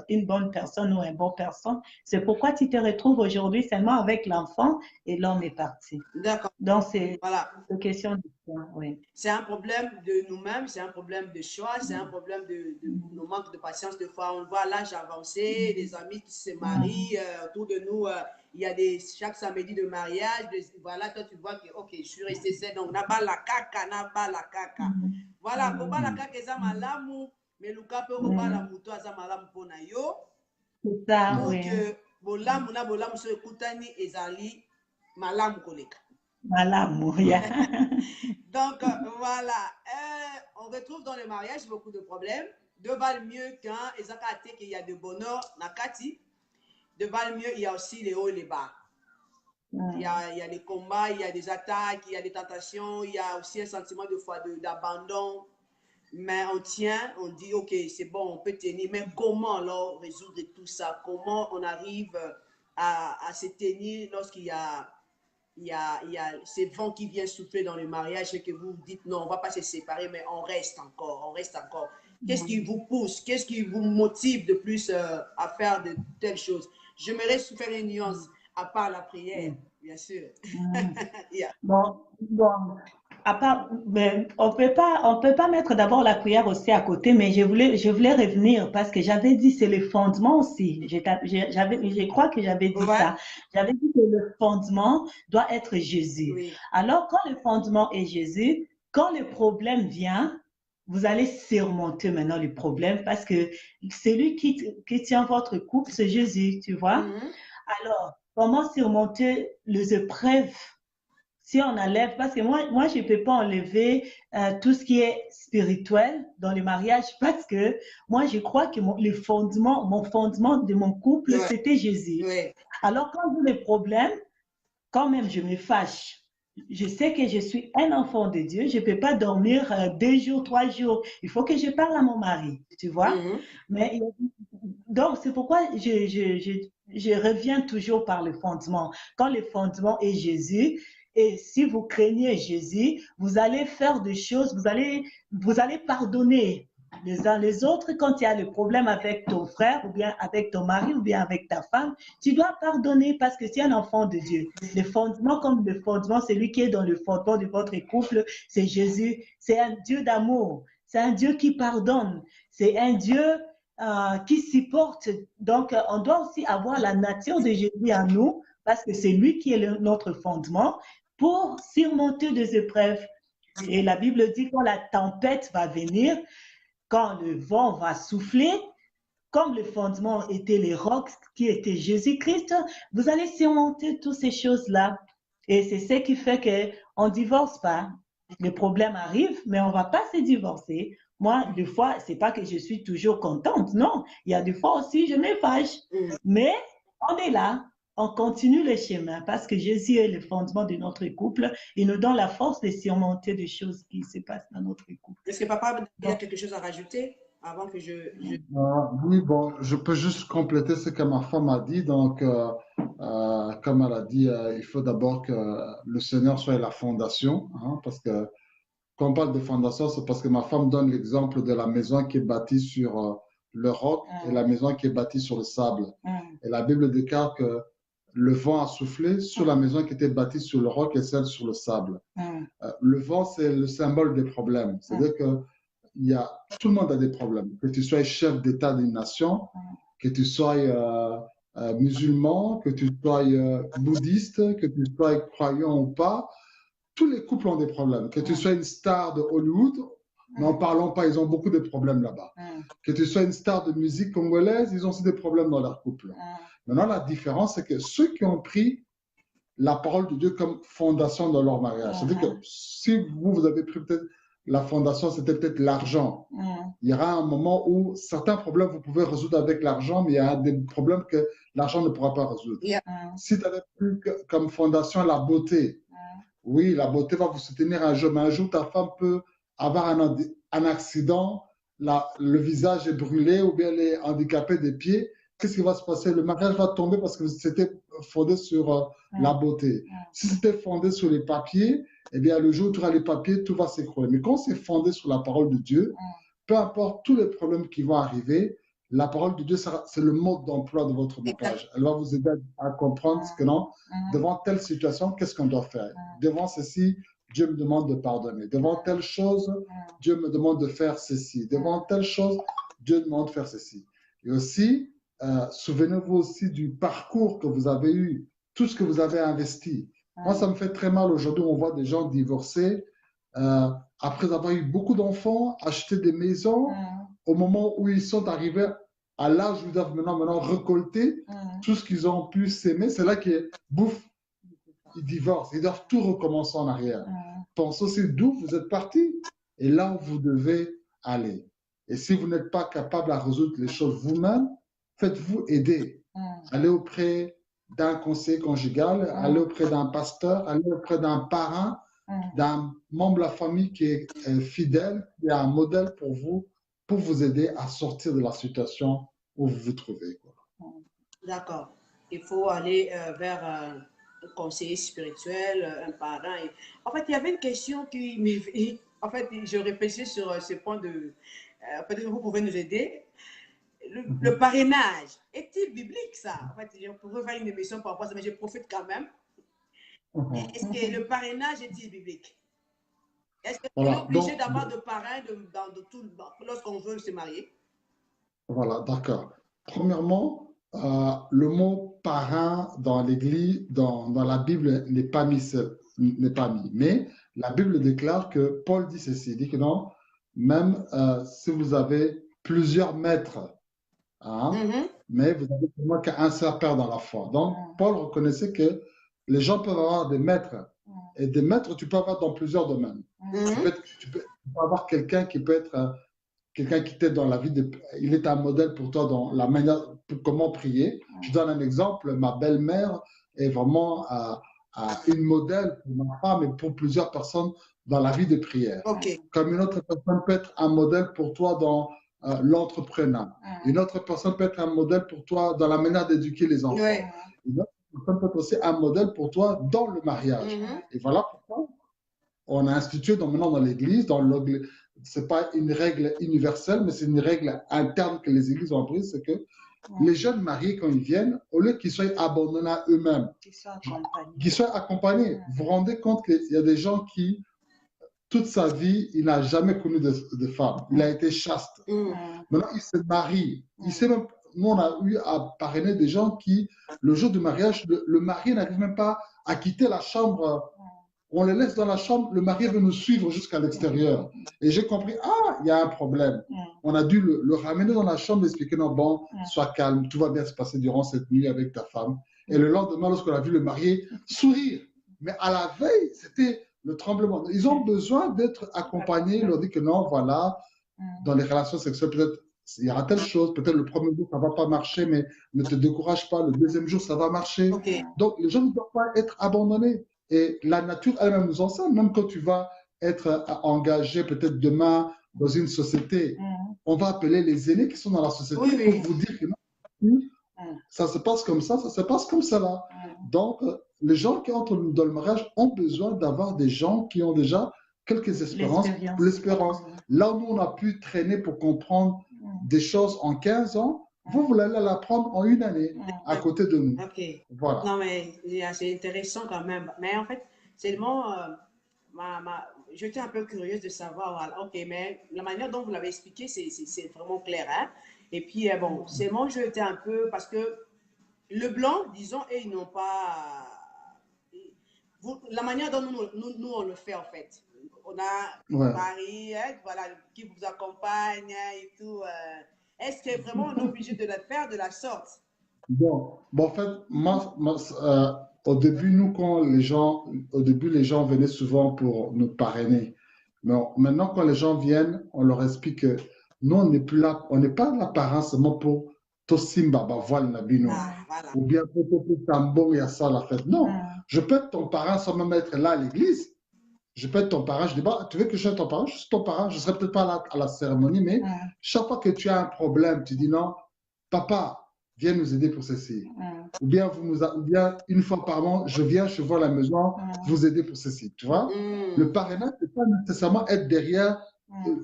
une bonne personne ou une bonne personne. C'est pourquoi tu te retrouves aujourd'hui seulement avec l'enfant et l'homme est parti. D'accord, Donc, c'est voilà. une question de choix, oui. C'est un problème de nous-mêmes, c'est un problème de choix, c'est un problème de nos manques de patience. Des fois, on voit l'âge avancé, des amis qui se marient autour de nous. Il y a chaque samedi de mariage. Voilà, toi, tu vois que, ok, je suis resté seul. Donc, n'a pas la caca, n'a pas la caca. Voilà, pour la caca, eza malamu, mais Luka peut repas la mouton, eza malamu pour na yo. C'est ça, Pour oui. que bolamu na bolamu se kutani ezali malamu koleka. Malamu, yeah. Donc, voilà. On retrouve dans le mariage beaucoup de problèmes. De valent mieux qu'un, et ça qu'il y a de bonheur, nakati. De valent mieux, il y a aussi les hauts et les bas. Il y a des combats, il y a des attaques, il y a des tentations, il y a aussi un sentiment de foi d'abandon. Mais on tient, on dit, ok, c'est bon, on peut tenir. Mais comment alors résoudre tout ça? Comment on arrive à se tenir lorsqu'il y a ces vents qui viennent souffler dans le mariage et que vous vous dites non, on ne va pas se séparer, mais on reste encore, on reste encore. Qu'est-ce qui vous pousse? Qu'est-ce qui vous motive de plus à faire de telles choses? J'aimerais faire une nuance à part la prière, bien sûr. Yeah. Bon, à part, mais on peut pas mettre d'abord la prière aussi à côté, mais je voulais revenir parce que j'avais dit c'est le fondement aussi. Je crois que j'avais dit Ouais. ça. J'avais dit que le fondement doit être Jésus. Oui. Alors, quand le fondement est Jésus, quand le problème vient, vous allez surmonter maintenant le problème parce que celui qui tient votre couple, c'est Jésus, tu vois. Alors, comment surmonter les épreuves si on enlève, parce que moi je ne peux pas enlever tout ce qui est spirituel dans le mariage parce que moi, je crois que mon fondement de mon couple, Ouais. c'était Jésus. Ouais. Alors, quand j'ai des problèmes, quand même, je me fâche. Je sais que je suis un enfant de Dieu. Je ne peux pas dormir 2 jours, 3 jours. Il faut que je parle à mon mari, tu vois. Mais, donc, c'est pourquoi je reviens toujours par le fondement. Quand le fondement est Jésus, et si vous craignez Jésus, vous allez faire des choses, vous allez pardonner les uns les autres. Quand il y a le problème avec ton frère, ou bien avec ton mari, ou bien avec ta femme, tu dois pardonner parce que tu es un enfant de Dieu. Le fondement, comme le fondement, celui qui est dans le fondement de votre couple, c'est Jésus. C'est un Dieu d'amour. C'est un Dieu qui pardonne. C'est un Dieu qui supporte. Donc, on doit aussi avoir la nature de Jésus en nous parce que c'est lui qui est notre fondement pour surmonter des épreuves. Et la Bible dit quand la tempête va venir, quand le vent va souffler, comme le fondement était les rocs qui étaient Jésus-Christ, vous allez surmonter toutes ces choses-là. Et c'est ce qui fait qu'on ne divorce pas. Les problèmes arrivent, mais on ne va pas se divorcer. Moi, des fois, ce n'est pas que je suis toujours contente, non. Il y a des fois aussi, je me fâche. Mais on est là, on continue le chemin parce que Jésus est le fondement de notre couple. Il nous donne la force de surmonter des choses qui se passent dans notre couple. Est-ce que papa a quelque chose à rajouter avant que Oui, bon, je peux juste compléter ce que ma femme a dit. Donc, comme elle a dit, il faut d'abord que le Seigneur soit la fondation, hein, parce que quand on parle de fondation, c'est parce que ma femme donne l'exemple de la maison qui est bâtie sur le roc et la maison qui est bâtie sur le sable. Et la Bible déclare que le vent a soufflé sur la maison qui était bâtie sur le roc et celle sur le sable. Le vent, c'est le symbole des problèmes. C'est-à-dire que tout le monde a des problèmes. Que tu sois chef d'État d'une nation, que tu sois musulman, que tu sois bouddhiste, que tu sois croyant ou pas, tous les couples ont des problèmes. Que tu sois une star de Hollywood, n'en parlons pas, ils ont beaucoup de problèmes là-bas. Que tu sois une star de musique congolaise, ils ont aussi des problèmes dans leur couple. Maintenant, la différence, c'est que ceux qui ont pris la parole de Dieu comme fondation dans leur mariage, c'est-à-dire que si vous avez pris peut-être la fondation, c'était peut-être l'argent. Il y aura un moment où certains problèmes, vous pouvez résoudre avec l'argent, mais il y a des problèmes que l'argent ne pourra pas résoudre. Si tu avais plus comme fondation la beauté, oui, la beauté va vous soutenir un jour, mais un jour, ta femme peut avoir un accident, le visage est brûlé ou bien elle est handicapée des pieds. Qu'est-ce qui va se passer? Le mariage va tomber parce que c'était fondé sur la beauté. Si c'était fondé sur les papiers, eh bien, le jour où tu auras les papiers, tout va s'écrouler. Mais quand c'est fondé sur la parole de Dieu, peu importe tous les problèmes qui vont arriver, la parole de Dieu, c'est le mode d'emploi de votre mariage. Elle va vous aider à comprendre ce que non, devant telle situation, qu'est-ce qu'on doit faire? Devant ceci, Dieu me demande de pardonner. Devant telle chose, Dieu me demande de faire ceci. Devant telle chose, Dieu me demande de faire ceci. Et aussi, souvenez-vous aussi du parcours que vous avez eu, tout ce que vous avez investi. Moi, ça me fait très mal aujourd'hui, on voit des gens divorcer après avoir eu beaucoup d'enfants, acheter des maisons, au moment où ils sont arrivés à l'âge où ils doivent maintenant récolter tout ce qu'ils ont pu s'aimer, c'est là qu'ils bouffe, ils divorcent, ils doivent tout recommencer en arrière. Pensez aussi d'où vous êtes parti et là où vous devez aller. Et si vous n'êtes pas capable à résoudre les choses vous-même, faites-vous aider. Allez auprès d'un conseiller conjugal, allez auprès d'un pasteur, allez auprès d'un parrain, d'un membre de la famille qui est fidèle, qui est un modèle pour vous aider à sortir de la situation où vous vous trouvez. D'accord. Il faut aller vers un conseiller spirituel, un parrain. En fait, il y avait une question qui m'est... En fait, je réfléchis sur ce point de... peut-être que vous pouvez nous aider. Le parrainage, est-il biblique ça? En fait, je pourrais faire une émission par rapport à ça, mais je profite quand même. Est-ce que le parrainage est-il biblique? Est-ce qu'on est obligé d'avoir de parrain lorsqu'on veut se marier? Voilà, d'accord. Premièrement, le mot parrain dans l'Église, dans la Bible, n'est pas mis. Mais la Bible déclare que Paul dit ceci, il dit que non, même si vous avez plusieurs maîtres, mais vous avez moins qu'un seul père dans la foi. Donc, Paul reconnaissait que les gens peuvent avoir des maîtres. Et des maîtres, tu peux avoir dans plusieurs domaines. Tu peux avoir quelqu'un qui peut être quelqu'un qui t'aide dans la vie. Il est un modèle pour toi dans la manière, comment prier. Je donne un exemple. Ma belle-mère est vraiment une modèle pour ma femme et pour plusieurs personnes dans la vie de prière. Comme une autre personne peut être un modèle pour toi dans l'entrepreneuriat. Une autre personne peut être un modèle pour toi dans la manière d'éduquer les enfants. Une autre personne peut être aussi un modèle pour toi dans le mariage. Et voilà pourquoi on a institué maintenant dans l'Église, ce n'est pas une règle universelle, mais c'est une règle interne que les églises ont prise, c'est que les jeunes mariés, quand ils viennent, au lieu qu'ils soient abandonnés à eux-mêmes, qu'ils soient accompagnés. Vous vous rendez compte qu'il y a des gens qui, toute sa vie, il n'a jamais connu de femme. Il a été chaste. Maintenant, il se marie. Nous, on a eu à parrainer des gens qui, le jour du mariage, le marié n'arrive même pas à quitter la chambre. On les laisse dans la chambre, le marié veut nous suivre jusqu'à l'extérieur. Et j'ai compris, il y a un problème. On a dû le ramener dans la chambre, expliquer, non, bon, sois calme, tout va bien se passer durant cette nuit avec ta femme. Et le lendemain, lorsqu'on a vu le marié sourire, mais à la veille, c'était le tremblement. Ils ont besoin d'être accompagnés, ils leur dit que non, voilà, dans les relations sexuelles, peut-être il y aura telle chose, peut-être le premier jour, ça ne va pas marcher, mais ne te décourage pas, le deuxième jour, ça va marcher. Donc, les gens ne doivent pas être abandonnés. Et la nature elle-même nous enseigne, même quand tu vas être engagé peut-être demain dans une société, on va appeler les aînés qui sont dans la société pour vous dire que non, ça se passe comme ça se passe comme ça là. Donc, les gens qui entrent dans le mariage ont besoin d'avoir des gens qui ont déjà quelques espérances, l'espérance. Là où nous, on a pu traîner pour comprendre des choses en 15 ans, vous allez l'apprendre en une année à côté de nous. Voilà. Non, mais c'est intéressant quand même. Mais en fait, seulement, j'étais un peu curieuse de savoir, voilà, mais la manière dont vous l'avez expliqué, c'est vraiment clair. Hein? Et puis, bon, seulement, j'étais un peu, parce que le blanc, disons, ils n'ont pas... la manière dont nous, on le fait, en fait. On a un mari, voilà, qui vous accompagne et tout. Est-ce que vraiment on est obligé de le faire de la sorte? Bon, en fait, moi, au début, les gens venaient souvent pour nous parrainer. Mais maintenant, quand les gens viennent, on leur explique que nous, on n'est plus là, on n'est pas là par seulement pour Tosimba, voile Nabino, Ah, voilà. ou bien pour Tambo, il y a ça la fête. Non, je peux être ton parent sans même être là à l'église. Je peux être ton parent, je dis, bah, tu veux que je sois ton parent? Je suis ton parent, je ne serai peut-être pas là à la cérémonie, mais chaque fois que tu as un problème, tu dis non, papa, viens nous aider pour ceci. Ou bien, ou bien une fois par mois, je viens, je vois la maison, vous aider pour ceci. Tu vois? Le parrainage, ce n'est pas nécessairement être derrière.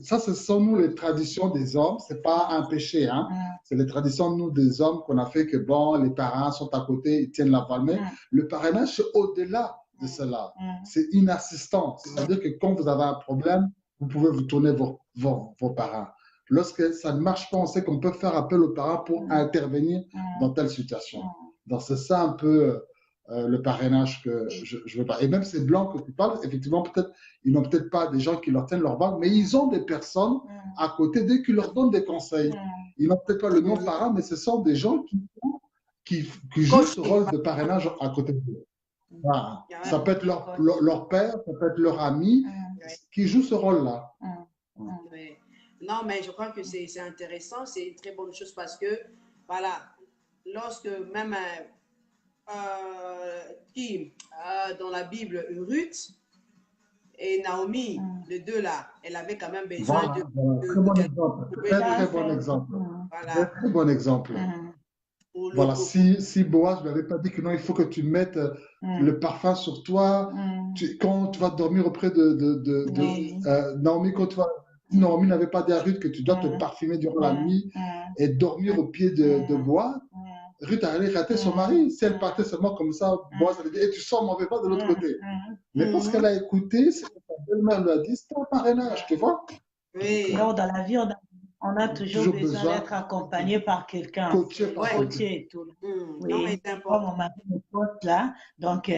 Ça, ce sont nous les traditions des hommes, ce n'est pas un péché. Hein? C'est les traditions nous des hommes qu'on a fait que bon, les parents sont à côté, ils tiennent la voile. Mais le parrainage, c'est au-delà de cela. C'est une assistance. C'est-à-dire que quand vous avez un problème, vous pouvez vous tourner vos parents. Lorsque ça ne marche pas, on sait qu'on peut faire appel aux parents pour intervenir dans telle situation. Donc, c'est ça un peu le parrainage que je veux pas. Et même ces blancs que tu parles, effectivement, peut-être, ils n'ont peut-être pas des gens qui leur tiennent leur bague, mais ils ont des personnes à côté d'eux qui leur donnent des conseils. Ils n'ont peut-être pas le nom parent, mais ce sont des gens qui jouent ce rôle de parrainage à côté d'eux. Voilà. Ça peut être leur père, ça peut être leur ami qui joue ce rôle-là. Non, mais je crois que c'est intéressant, c'est une très bonne chose parce que, voilà, lorsque même dans la Bible, Ruth et Naomi, les deux là, elle avait quand même besoin très bon exemple. Très bon exemple. Voilà. Très bon exemple. Voilà, si Boaz ne lui avait pas dit que non, il faut que tu mettes le parfum sur toi, quand tu vas dormir auprès de Naomi, Naomi n'avait pas dit à Ruth que tu dois te parfumer durant la nuit et dormir au pied de Boaz. Ruth allait rater son mari. Si elle partait seulement comme ça, Boaz allait dire, et tu sors mauvais pas de l'autre côté. Mais parce qu'elle a écouté, c'est que sa belle-mère lui a dit, c'est un parrainage, tu vois. Alors, dans la vie, on a toujours besoin d'être accompagné par quelqu'un. Coaché et tout. Oui, comme mon mari me coach là, donc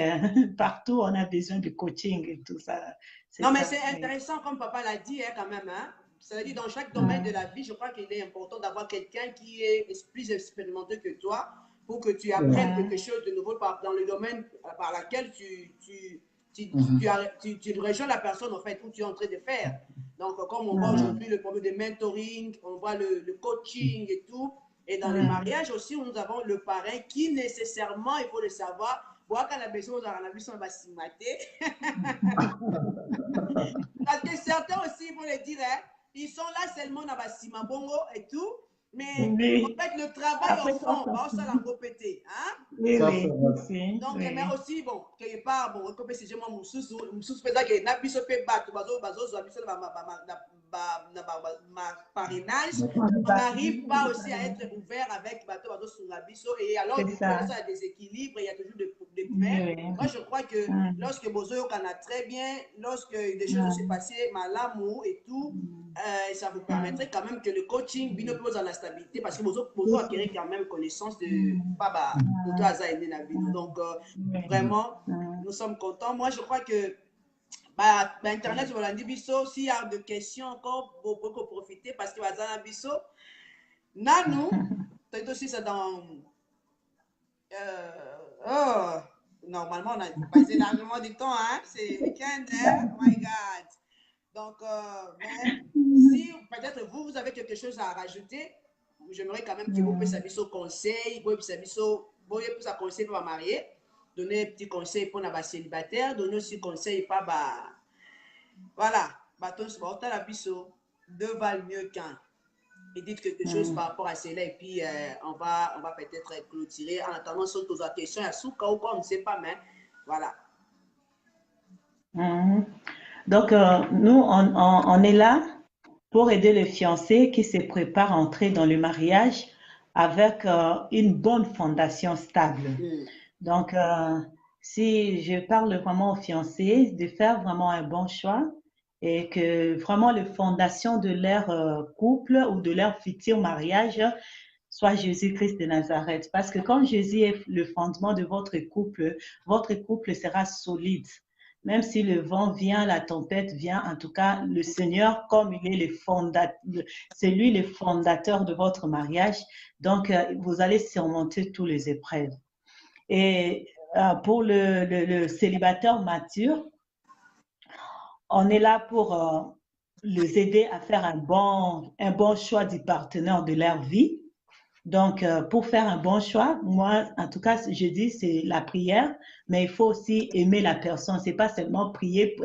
partout on a besoin de coaching et tout ça. Non, mais c'est intéressant, comme papa l'a dit quand même. Hein? C'est-à-dire, dans chaque domaine de la vie, je crois qu'il est important d'avoir quelqu'un qui est plus expérimenté que toi pour que tu apprennes quelque chose de nouveau dans le domaine par lequel tu rejoins la personne en fait, où tu es en train de faire. Donc, comme on voit aujourd'hui le problème de mentoring, on voit le coaching et tout. Et dans les mariages aussi, nous avons le parrain qui nécessairement, il faut le savoir, voir quand la personne a la vision va s'y mater. Parce que certains aussi, il faut le dire, hein, ils sont là seulement dans la Simabongo et tout. Mais en fait, le travail au fond, on s'en l'a répété. Hein? Donc, mais aussi, bon, quelque part, bon, comme si je m'en moussous, peut-être que n'a plus se fait battre, ma parrainage, on n'arrive pas aussi à être ouvert avec bateau sur la biseau et alors du coup, ça a des équilibres, il y a toujours des problèmes. Moi, je crois que lorsque Bozo a très bien, lorsque des choses se passées, l'amour et tout, ça vous permettrait quand même que le coaching vienne plus dans la stabilité parce que Bozo acquérir quand même connaissance de Baba, Bozo Aza et Nenabino. Donc, vraiment, nous sommes contents. Moi, je crois que Internet, voilà, s'il y a des questions encore, vous pouvez profiter parce que Wazana Bisso, Nanou, c'est aussi ça dans. Normalement, on a passé largement du temps, hein? C'est week-end, hein? Oh my God! Donc, si peut-être vous avez quelque chose à rajouter, j'aimerais quand même que vous puissiez savoir ce conseil, vous puissiez savoir conseil pour marier. Donner des petits conseils pour les célibataires, donner aussi conseils pour voilà, la biseau, deux valent mieux qu'un. Et dites quelque chose par rapport à cela et puis on va peut-être clôturer en attendant sur toutes les questions à Souka ou quoi, on ne sait pas, mais voilà. Donc, nous, on est là pour aider les fiancés qui se préparent à entrer dans le mariage avec une bonne fondation stable. Donc, si je parle vraiment aux fiancés, de faire vraiment un bon choix et que vraiment la fondation de leur couple ou de leur futur mariage soit Jésus-Christ de Nazareth. Parce que quand Jésus est le fondement de votre couple sera solide. Même si le vent vient, la tempête vient, en tout cas, le Seigneur, comme il est c'est lui le fondateur de votre mariage, donc vous allez surmonter toutes les épreuves. Et pour le célibataire mature, on est là pour les aider à faire un bon choix du partenaire de leur vie. Donc, pour faire un bon choix, moi, en tout cas, je dis, c'est la prière, mais il faut aussi aimer la personne. C'est pas seulement prier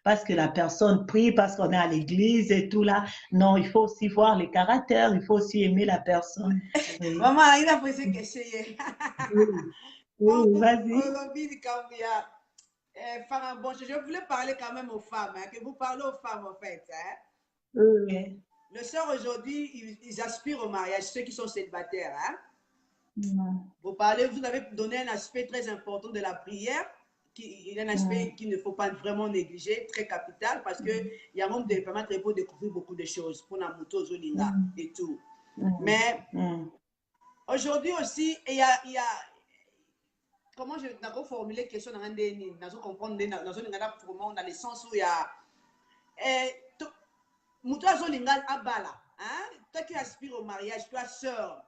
parce que la personne prie, parce qu'on est à l'église et tout là. Non, il faut aussi voir les caractères, il faut aussi aimer la personne. Oui. Maman, il a posé question. Oui, Bon, oui, vas-y. faire un bon choix. Je voulais parler quand même aux femmes, hein, que vous parlez aux femmes en fait. Hein. Oui. Le soeur aujourd'hui, ils aspirent au mariage, ceux qui sont célibataires. Hein. Vous avez donné un aspect très important de la prière, qui est un aspect qu'il ne faut pas vraiment négliger, très capital, parce qu'il y a un nombre de permettre de découvrir beaucoup de choses pour la moto Zolinga et tout. Mais aujourd'hui aussi, il y a comment je n'ai pas formulé la question dans le sens où il y a moto Zolinga Abala, hein? Toi qui aspires au mariage, toi sœur,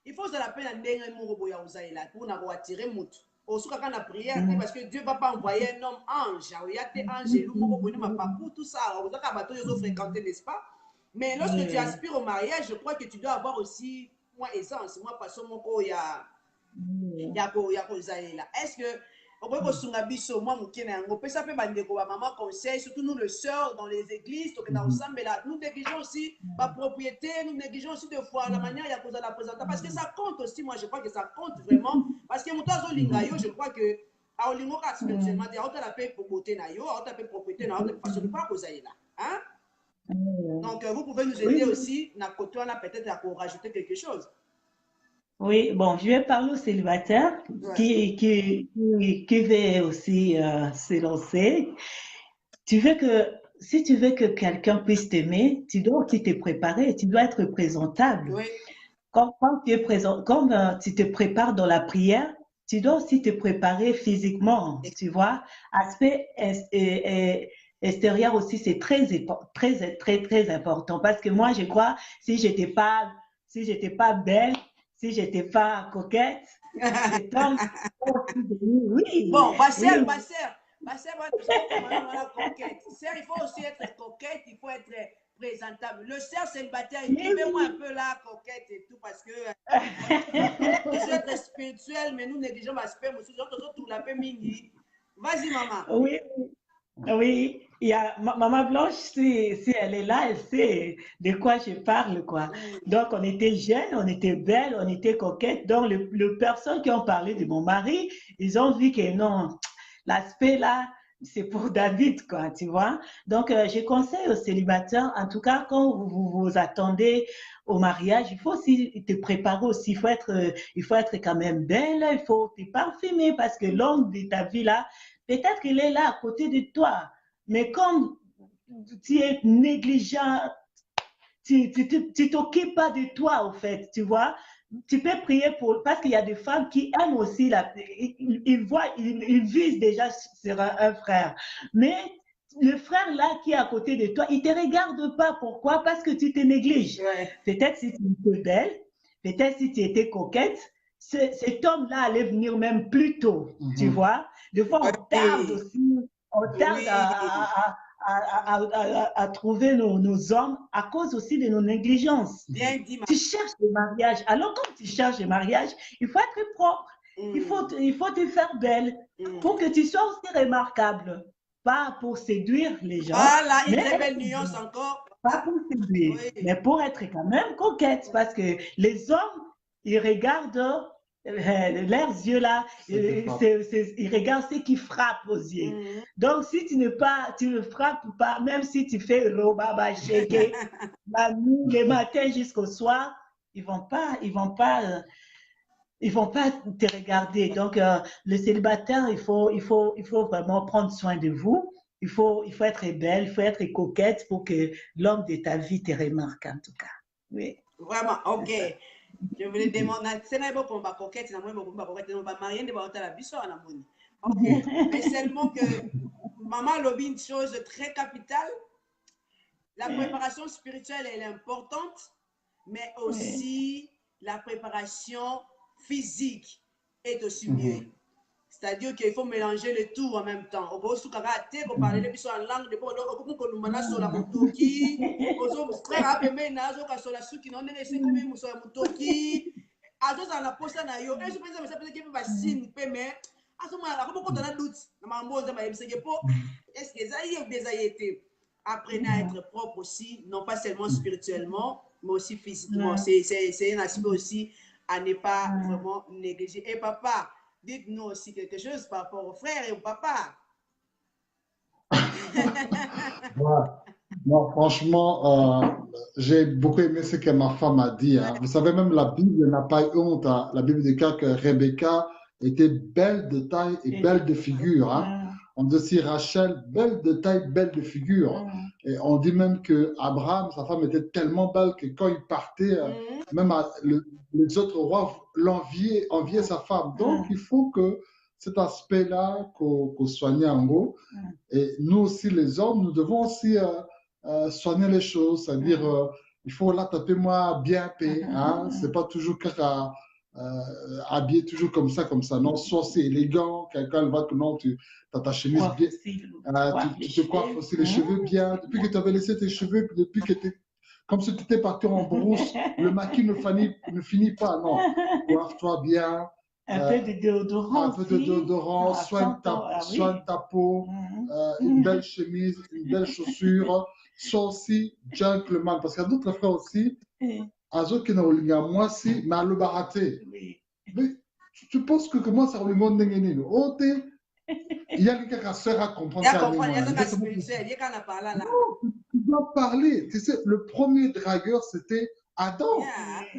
il faut se rappeler pour attirer Moutou. Aussi, quand la prière, parce que Dieu ne va pas envoyer un homme ange. Il y a des anges, tout ça. Ils ont fréquenté, n'est-ce pas? Mais lorsque tu aspires au mariage, je crois que tu dois avoir aussi, moi, essence, moi, parce que il y a est-ce que moi, ça fait maman conseil, surtout nous, le sœurs, dans les églises, nous négligeons aussi ma propriété, nous négligeons aussi de fois la manière il y a la présenter, parce que ça compte aussi, moi, je crois que ça compte vraiment, parce que je crois que spirituellement, il y a la paix pour beauté, il y a la paix pour propriété, il y a la façon de pas poser là. Hein? Donc, vous pouvez nous aider aussi, on a peut-être à rajouter quelque chose. Oui, bon, je vais parler aux célibataires qui veulent aussi se lancer. Si tu veux que quelqu'un puisse t'aimer, tu dois aussi te préparer, tu dois être présentable. Oui. Quand tu es présent, comme tu te prépares dans la prière, tu dois aussi te préparer physiquement, tu vois. Aspect extérieur aussi, c'est très important parce que moi, je crois, si j'étais pas belle, si j'étais pas coquette, les hommes, oui. Bon, ma sœur, coquette. Sœur, il faut aussi être coquette, il faut être présentable. Le sœur célibataire, écrivez-moi un peu là, coquette et tout, parce que je suis être spirituel, mais nous négligeons l'aspect, nous sommes tout la paix mini. Vas-y, maman. Oui, oui. Il y a Maman Blanche, si elle est là, elle sait de quoi je parle, quoi. Donc, on était jeunes, on était belles, on était coquettes. Donc, les personnes qui ont parlé de mon mari, ils ont vu que non, l'aspect là, c'est pour David, quoi, tu vois. Donc, je conseille aux célibataires, en tout cas, quand vous attendez au mariage, il faut aussi te préparer aussi. Il faut être quand même belle, il faut te parfumer parce que l'homme de ta vie là, peut-être qu'il est là à côté de toi. Mais comme tu es négligent, tu t'occupes pas de toi, au fait, tu vois. Tu peux prier parce qu'il y a des femmes qui aiment aussi, ils visent déjà sur un frère. Mais le frère là qui est à côté de toi, il te regarde pas. Pourquoi? Parce que tu te négliges. Ouais. Peut-être si tu étais belle, peut-être si tu étais coquette, cet homme-là allait venir même plus tôt, tu vois. Des fois, on tarde aussi, à trouver nos hommes à cause aussi de nos négligences. Bien dit, Tu cherches le mariage. Alors, quand tu cherches le mariage, il faut être propre. Il faut te faire belle pour que tu sois aussi remarquable. Pas pour séduire les gens. Voilà, une très belle nuance encore. Pas pour séduire, mais pour être quand même coquette. Parce que les hommes, ils regardent leurs yeux là, ils regardent ce qui frappe aux yeux. Donc, si tu ne frappes pas, même si tu fais robaba, shake, la nuit, le matin jusqu'au soir, ils vont pas te regarder. Donc, le célibataire, il faut vraiment prendre soin de vous. Il faut être belle, il faut être coquette pour que l'homme de ta vie te remarque, en tout cas. Oui. Vraiment, ok. Je voulais demander, c'est là pour ma coquette, c'est on va marier, on va la biso à la monnaie. Ok. Mais seulement que maman lobby une chose très capitale. La préparation spirituelle, elle est importante, mais aussi la préparation physique est aussi mieux. C'est-à-dire qu'il faut mélanger le tout en même temps. On peut parler de en langue, de apprenez à être propre aussi, non pas seulement spirituellement, mais aussi physiquement. C'est un aspect aussi à ne pas vraiment négliger. Et papa, dites-nous aussi quelque chose par rapport au frère et au papa. Ouais. Non, franchement, j'ai beaucoup aimé ce que ma femme a dit, hein. Vous savez, même la Bible n'a pas eu honte, hein. La Bible dit que Rebecca était belle de taille et belle de figure, hein. On dit aussi Rachel, belle de taille, belle de figure. Et on dit même que Abraham, sa femme, était tellement belle que quand il partait, même les autres rois enviaient sa femme. Donc, il faut que cet aspect-là qu'on soigne en gros. Et nous aussi, les hommes, nous devons aussi soigner les choses, c'est-à-dire il faut là taper moi bien paix, hein, c'est pas toujours habillé toujours comme ça, non, sois aussi élégant, quelqu'un va que non, tu as ta chemise bien, tu te coiffes aussi les cheveux bien, depuis que tu avais laissé tes cheveux, depuis que tu comme si tu étais parti en brousse, le maquillage ne finit pas, non, coiffe-toi bien. Un peu de déodorant. Un peu de déodorant, soigne ta peau, une belle chemise, une belle chaussure. Sois aussi gentleman. Parce qu'il y a d'autres frères aussi, moi aussi, mais à le barater. Mais tu penses que comment ça va le monde n'est il y a quelqu'un qui a sœur à comprendre. Tu dois parler. Tu sais, le premier dragueur, c'était Adam.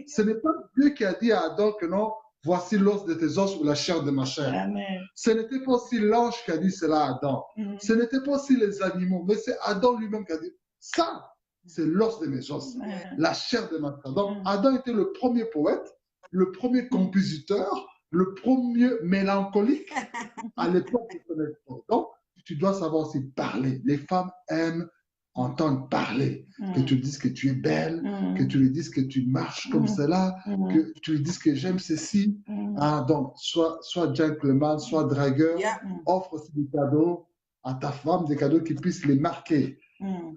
Ce n'est pas Dieu qui a dit à Adam que non, voici l'os de tes os ou la chair de ma chair. Amen. Ce n'était pas aussi l'ange qui a dit cela à Adam. Ce n'était pas aussi les animaux, mais c'est Adam lui-même qui a dit ça, c'est l'os de mes os, la chair de ma chair. Donc, Adam était le premier poète, le premier compositeur, le premier mélancolique à l'époque de son époque. Donc, tu dois savoir aussi parler. Les femmes aiment entendre parler, que tu lui dises que tu es belle, que tu lui dises que tu marches comme cela, que tu lui dises que j'aime ceci. Ah, donc, soit gentleman, soit dragueur, offre aussi des cadeaux à ta femme, des cadeaux qui puissent les marquer.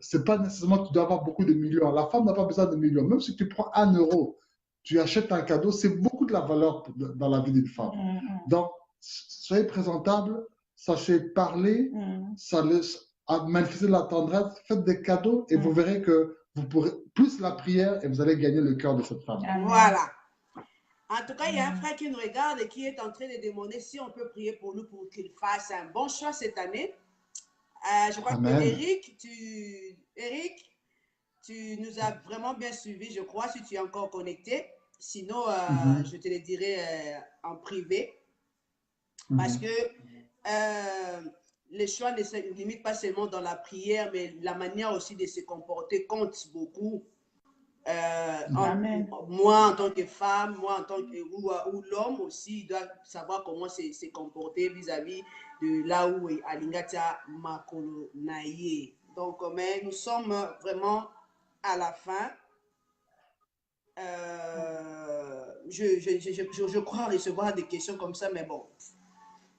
C'est pas nécessairement que tu dois avoir beaucoup de millions. La femme n'a pas besoin de millions. Même si tu prends 1 euro, tu achètes un cadeau, c'est beaucoup de la valeur dans la vie d'une femme. Donc, soyez présentable, sachez parler, à manifester la tendresse, faites des cadeaux et vous verrez que vous pourrez plus la prière et vous allez gagner le cœur de cette femme. Voilà. En tout cas, il y a un frère qui nous regarde et qui est en train de demander si on peut prier pour nous pour qu'il fasse un bon choix cette année. Je crois que Eric, tu nous as vraiment bien suivi, je crois, si tu es encore connecté. Sinon, je te le dirai en privé. Parce que les choix ne se limitent pas seulement dans la prière, mais la manière aussi de se comporter compte beaucoup. Moi, en tant que femme, moi, en tant que ou l'homme aussi, il doit savoir comment se comporter vis-à-vis de là où Alingata Makolo Naye. Donc, mais nous sommes vraiment à la fin. Je crois recevoir des questions comme ça, mais bon.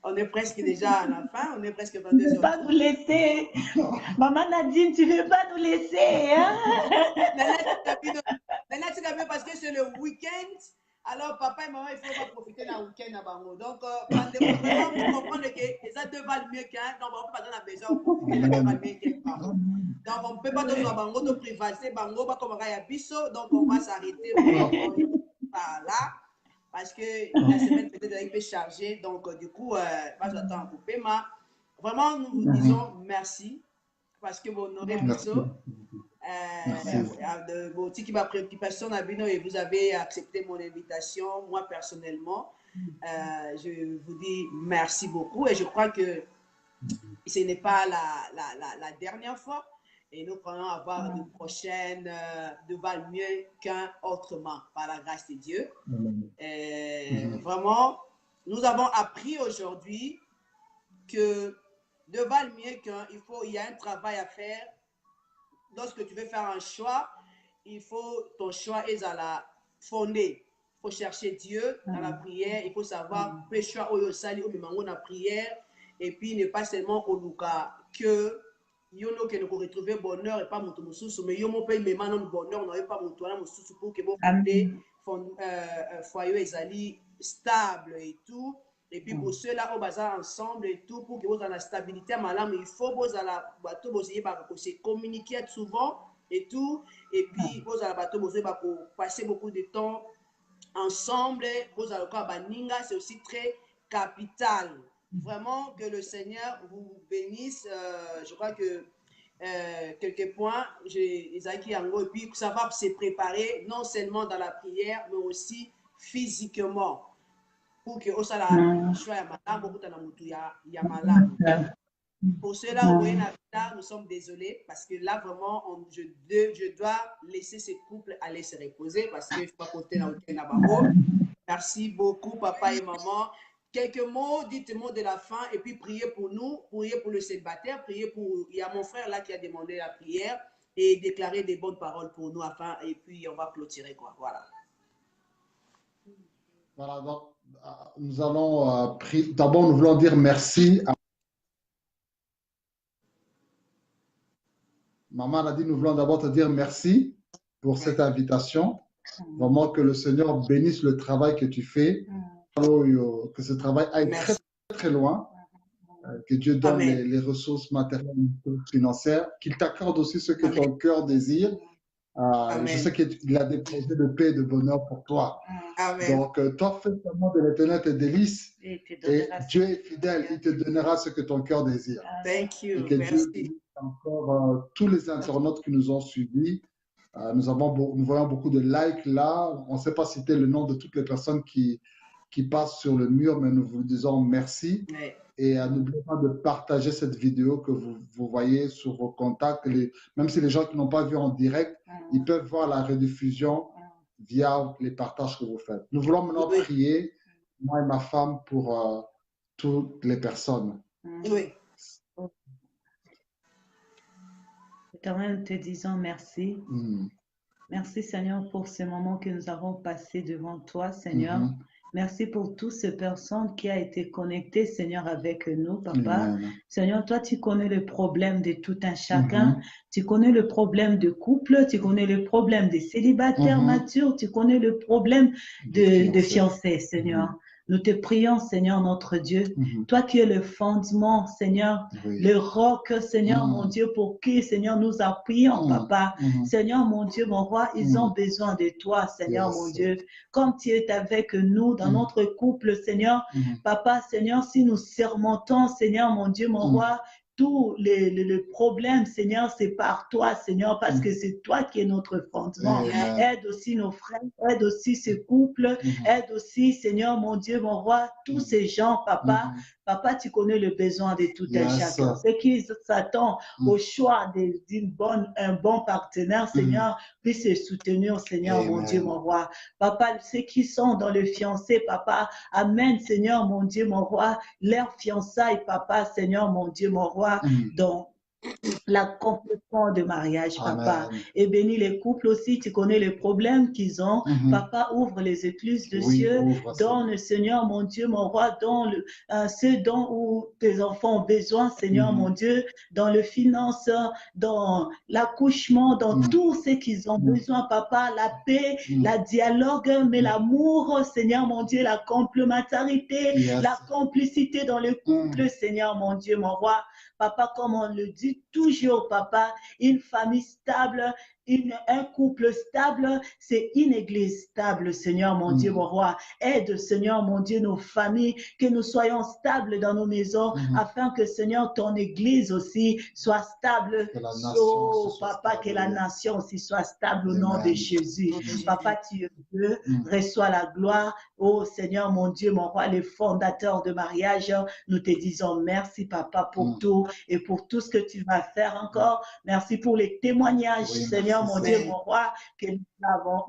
On est presque déjà à la fin, on est presque 22h. Tu ne veux pas nous laisser. Maman Nadine, tu ne veux pas nous laisser. Hein? Parce que c'est le week-end, alors papa et maman, il faut pas profiter d'un week-end à Bango. Donc, vraiment pour comprendre que les deux valent mieux qu'un, donc on ne peut pas dans la maison profiter des deux valent mieux qu'un. Donc, on ne peut pas donner à Bango de privacer, Bango, comme un bisso, donc on va s'arrêter par là. Parce que la semaine peut-être elle peut charger, donc du coup, pas de temps à couper, mais vraiment, nous vous disons merci parce que vous honorez plutôt de vos préoccupations et vous avez accepté mon invitation. Moi, personnellement, je vous dis merci beaucoup et je crois que ce n'est pas la dernière fois. Et nous pourrons avoir de prochaines de valent mieux qu'un autrement, par la grâce de Dieu. Vraiment, nous avons appris aujourd'hui que de valent mieux qu'un, il y a un travail à faire. Lorsque tu veux faire un choix, il faut ton choix est à la fonder faut chercher Dieu dans la prière. Il faut savoir péché au sali au moment la prière. Et puis ne pas seulement au luka que yono que nous retrouver bonheur et pas mon mususu, mais yomo paye mes mains bonheur, n'aurait pas mon toit mususu pour que vous foyer ezali stable et tout. Et puis pour ceux-là, on va ensemble et tout, pour que vous ayez la stabilité, madame, il faut que vous ayez communiquer souvent et tout. Et puis vous allez passer beaucoup de temps ensemble. Vous allez baninga, c'est aussi très capital. Vraiment que le Seigneur vous bénisse. Je crois que quelques points, Isaac Yango, et puis ça va se préparer non seulement dans la prière, mais aussi physiquement. Pour que au sala soit ya malade. Pour cela, nous sommes désolés parce que là vraiment je dois laisser ce couple aller se reposer parce que je ne peux pas compter dans le. Merci beaucoup papa et maman. Quelques mots, dites-moi de la fin et puis priez pour nous, priez pour le célibataire, priez pour, il y a mon frère là qui a demandé la prière et déclarer des bonnes paroles pour nous afin et puis on va clôturer quoi, voilà. Voilà, donc nous allons prier. D'abord, nous voulons dire merci à Maman a dit, nous voulons d'abord te dire merci pour cette invitation. Vraiment que le Seigneur bénisse le travail que tu fais, que ce travail aille très, très loin, que Dieu donne les ressources matérielles et financières, qu'il t'accorde aussi ce que ton cœur désire. Je sais qu'il a déposé de paix et de bonheur pour toi. Amen. Donc, toi, fais seulement de l'Éternel tes délices et Dieu est fidèle, il te donnera ce que ton cœur désire. Thank you. Et que Dieu bénisse encore tous les internautes qui nous ont suivis. Nous voyons beaucoup de likes là. On ne sait pas citer le nom de toutes les personnes qui passent sur le mur, mais nous vous disons merci. Oui. Et n'oubliez pas de partager cette vidéo que vous voyez sur vos contacts. Même si les gens qui n'ont pas vu en direct, ils peuvent voir la rediffusion via les partages que vous faites. Nous voulons maintenant prier, moi et ma femme, pour toutes les personnes. Oui. Éternel, nous te disons merci. Merci, Seigneur, pour ce moment que nous avons passé devant toi, Seigneur. Merci pour toutes ces personnes qui ont été connectées, Seigneur, avec nous, Papa. Seigneur, toi, tu connais le problème de tout un chacun. Tu connais le problème de couple, tu connais le problème des célibataires matures, tu connais le problème de fiancés, Seigneur. Nous te prions, Seigneur, notre Dieu, toi qui es le fondement, Seigneur, le roc, Seigneur, mon Dieu, pour qui, Seigneur, nous appuyons, Papa. Seigneur, mon Dieu, mon roi, ils ont besoin de toi, Seigneur, mon Dieu. Comme tu es avec nous dans notre couple, Seigneur, Papa, Seigneur, si nous surmontons, Seigneur, mon Dieu, mon roi, tous les problèmes, Seigneur, c'est par toi, Seigneur, parce que c'est toi qui es notre fondement. Aide aussi nos frères, aide aussi ce couple, aide aussi, Seigneur, mon Dieu, mon roi, tous ces gens, Papa. Papa, tu connais le besoin de tout un chacun. Ceux qui s'attendent au choix un bon partenaire, Seigneur, puisse se soutenir, Seigneur, mon Dieu, mon roi. Papa, ceux qui sont dans le fiancé, Papa, amène, Seigneur, mon Dieu, mon roi, leur fiançailles, Papa, Seigneur, mon Dieu, mon roi, dans l'accomplissement de mariage, Papa. Et bénis les couples aussi, tu connais les problèmes qu'ils ont. Papa, ouvre les écluses de cieux, donne, Seigneur, mon Dieu, mon roi, donne ce dont où tes enfants ont besoin, Seigneur, mon Dieu, dans le finance, dans l'accouchement, dans tout ce qu'ils ont besoin, Papa, la paix, la dialogue, mais l'amour, Seigneur, mon Dieu, la complémentarité, la complicité dans le couple, Seigneur, mon Dieu, mon roi. Papa, comme on le dit toujours, Papa, une famille stable, un couple stable, c'est une église stable, Seigneur, mon Dieu, mon roi. Aide, Seigneur, mon Dieu, nos familles, que nous soyons stables dans nos maisons, afin que, Seigneur, ton église aussi soit stable. Oh, Papa, que la nation aussi soit stable au nom de Jésus. Papa, tu es Dieu, reçois la gloire. Oh, Seigneur, mon Dieu, mon roi, le fondateur de mariage, nous te disons merci, Papa, pour tout et pour tout ce que tu vas faire encore. Merci pour les témoignages, Seigneur. Seigneur, mon Dieu, mon roi, que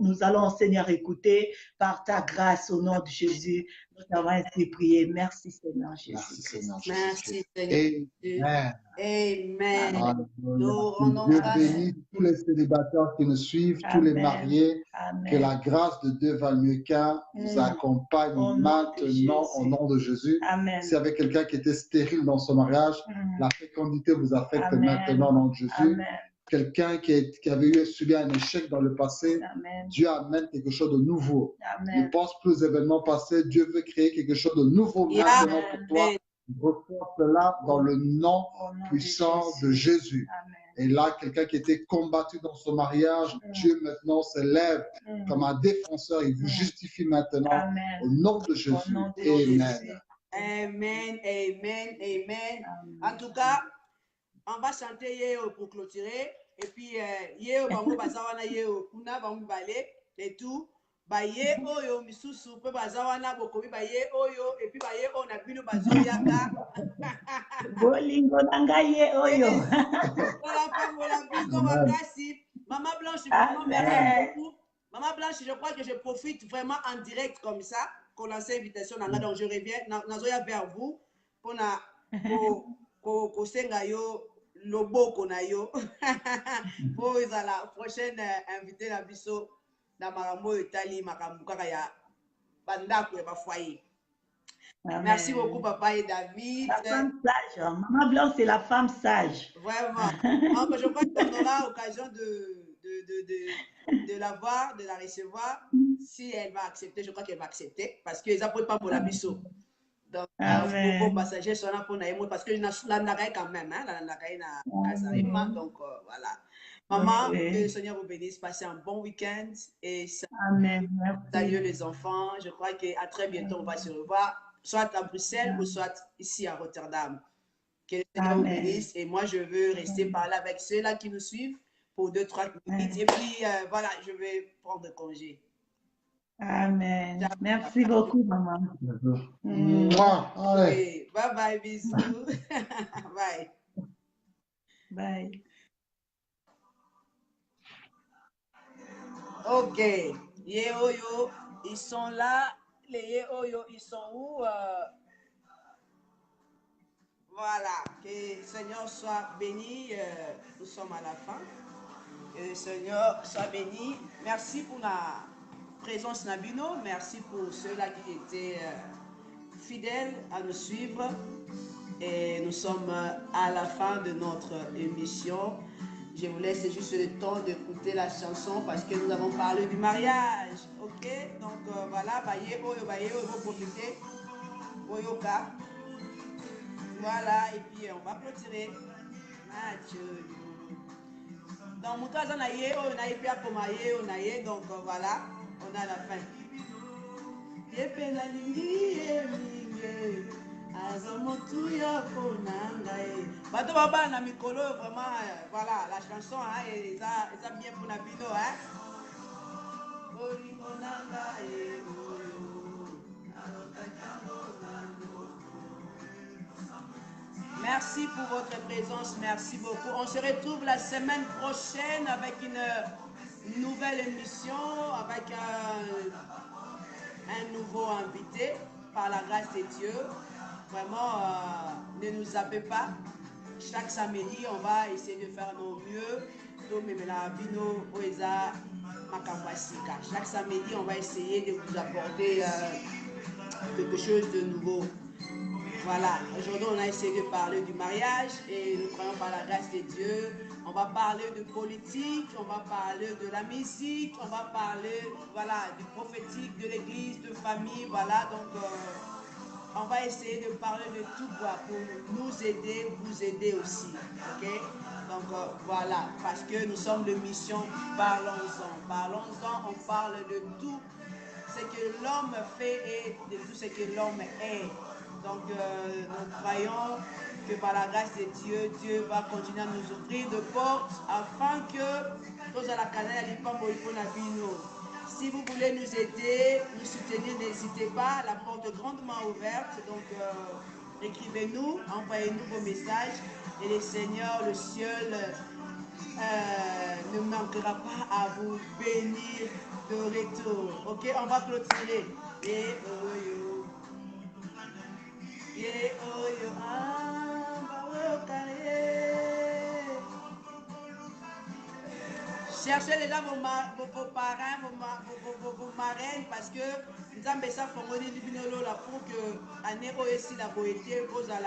nous allons, Seigneur, écouter par ta grâce au nom de Jésus. Nous t'avons ainsi prié. Merci, Seigneur Jésus. Merci, Seigneur Merci, Jésus. Seigneur. Amen. Amen. Amen. Nous Que rendons Dieu grâce. bénisse tous les célibataires qui nous suivent, tous les Amen. mariés. Que Amen. la grâce de Dieu Valmieuca vous accompagne Au nom de maintenant au Jésus. nom de Jésus. Amen. S'il y avait quelqu'un qui était stérile dans son mariage, la fécondité vous affecte Amen. maintenant au nom de Jésus. Amen. Quelqu'un qui avait subi un échec dans le passé, Amen. Dieu amène quelque chose de nouveau. Amen. Ne pense plus aux événements passés. Dieu veut créer quelque chose de nouveau maintenant Amen. pour toi. Reçois cela dans le nom Au nom puissant de de Jésus. Amen. Et là, quelqu'un qui était combattu dans son mariage, Dieu maintenant se lève comme un défenseur. Il vous justifie maintenant Amen. au nom de Au Jésus. nom de Amen. Jésus. Amen, amen, amen. En tout cas, on va chanter Yeo pour clôturer. Et puis, Yeo, bango bazawana Yeo, kuna bango balé et tout. Baye oyo misusu pe bazawana bokomi baye oyo et puis baye on a bino bazoyaka. Bolingo nangaye oyo. Voilà, biso bakasi. Maman Blanche, vraiment merci beaucoup. Maman Blanche, je crois que je profite vraiment en direct comme ça, qu'on lance invitation dans là, donc je reviens, nazoya vers vous pour na ko senga yo loboko na yo pour la prochaine invité la biso na makambo etali makambo kaka ya bandako ya foyer. Merci beaucoup papa et David. La femme sage. Maman Blanche, c'est la femme sage. Vraiment. Donc, je crois qu'on aura l'occasion de la voir, de la recevoir. Si elle va accepter, je crois qu'elle va accepter. Parce que ça ne peut pas pour la biseau. Donc, pour passager, parce que je l'ai quand même. Donc, voilà. Maman, que le Seigneur vous bénisse. Passez un bon week-end. Et saluez les enfants. Je crois qu'à très bientôt, on va se revoir. Soit à Bruxelles ou soit ici à Rotterdam. Que le Seigneur vous bénisse. Et moi, je veux rester par là avec ceux-là qui nous suivent pour 2-3 minutes. Et puis, voilà, je vais prendre congé. Amen. Merci beaucoup, maman. Oui. Bye bye, bisous. Bye. Bye. Ok. Yeoyo, ils sont là. Les Yeoyo, ils sont où? Voilà. Que le Seigneur soit béni. Nous sommes à la fin. Que le Seigneur soit béni. Merci pour la présence Nabino. Merci pour ceux-là qui étaient fidèles à nous suivre. Et nous sommes à la fin de notre émission. Je vous laisse juste le temps d'écouter la chanson parce que nous avons parlé du mariage. Ok? Donc voilà, vous profitez. Boyoka. Voilà, et puis on va clôturer. Donc, mon cas, on a eu, on a eu bien pour marier, on a eu, donc voilà, on a la fin. Bato baba na mikolo vraiment voilà la chanson hein et ça bien pour Nabino hein. Merci pour votre présence, merci beaucoup. On se retrouve la semaine prochaine avec une nouvelle émission, avec un nouveau invité, par la grâce de Dieu. Vraiment, ne nous zappez pas. Chaque samedi, on va essayer de faire nos mieux. Chaque samedi, on va essayer de vous apporter quelque chose de nouveau. Voilà, aujourd'hui on a essayé de parler du mariage et nous croyons par la grâce de Dieu. On va parler de politique, on va parler de la musique, on va parler voilà, du prophétique, de l'église, de famille, voilà. Donc on va essayer de parler de tout quoi, pour nous aider, vous aider aussi. Ok? Donc voilà, parce que nous sommes de mission, parlons-en. Parlons-en, on parle de tout ce que l'homme fait et de tout ce que l'homme est. Donc, nous croyons que par la grâce de Dieu, Dieu va continuer à nous ouvrir de portes afin que nous à la canal si vous voulez nous aider, nous soutenir, n'hésitez pas, la porte est grandement ouverte. Donc, écrivez-nous, envoyez-nous vos messages et le Seigneur, le ciel ne manquera pas à vous bénir de retour. Ok, on va clôturer. Et oh yo. Et oh yo. Ah, bah ouais, carré. Cherchez déjà vos parrains, vos marraines, parce que nous avons besoin de faire là pour que l'année aussi la beauté cause à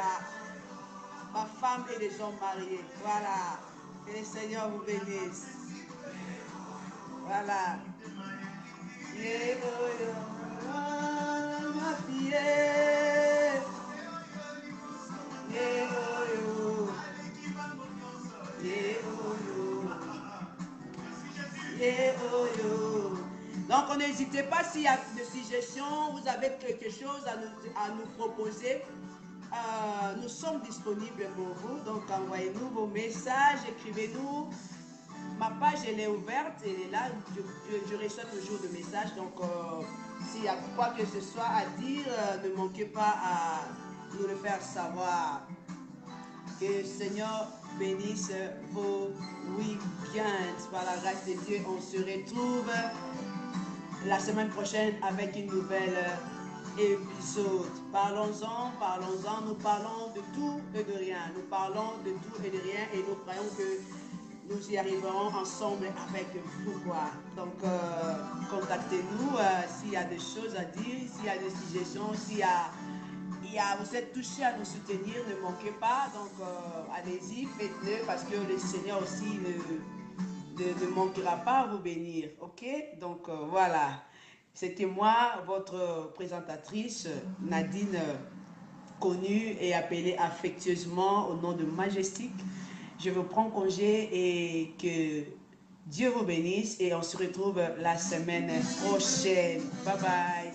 ma femme et les hommes mariés. Voilà. Que le Seigneur vous bénisse. Voilà. Yeah, oh, yeah. Ma fille. Yeah, oh, yeah. Yeah, oh, yo. Donc, n'hésitez pas s'il y a des suggestions, vous avez quelque chose à nous proposer. Nous sommes disponibles pour vous. Donc, envoyez-nous vos messages, écrivez-nous. Ma page, elle est ouverte, elle est là. Je reçois toujours des messages. Donc, s'il y a quoi que ce soit à dire, ne manquez pas à nous le faire savoir. Que le Seigneur bénisse vos week-ends. Par la grâce de Dieu, on se retrouve la semaine prochaine avec une nouvelle épisode. Parlons-en, parlons-en. Nous parlons de tout et de rien. Nous parlons de tout et de rien et nous croyons que nous y arriverons ensemble avec vous. Quoi. Donc, contactez-nous s'il y a des choses à dire, s'il y a des suggestions, s'il y a... vous êtes touchés à nous soutenir, ne manquez pas. Donc, allez-y, faites-le parce que le Seigneur aussi ne manquera pas à vous bénir. Ok? Donc, voilà. C'était moi, votre présentatrice, Nadine, connue et appelée affectueusement au nom de Majestic. Je vous prends congé et que Dieu vous bénisse et on se retrouve la semaine prochaine. Bye bye.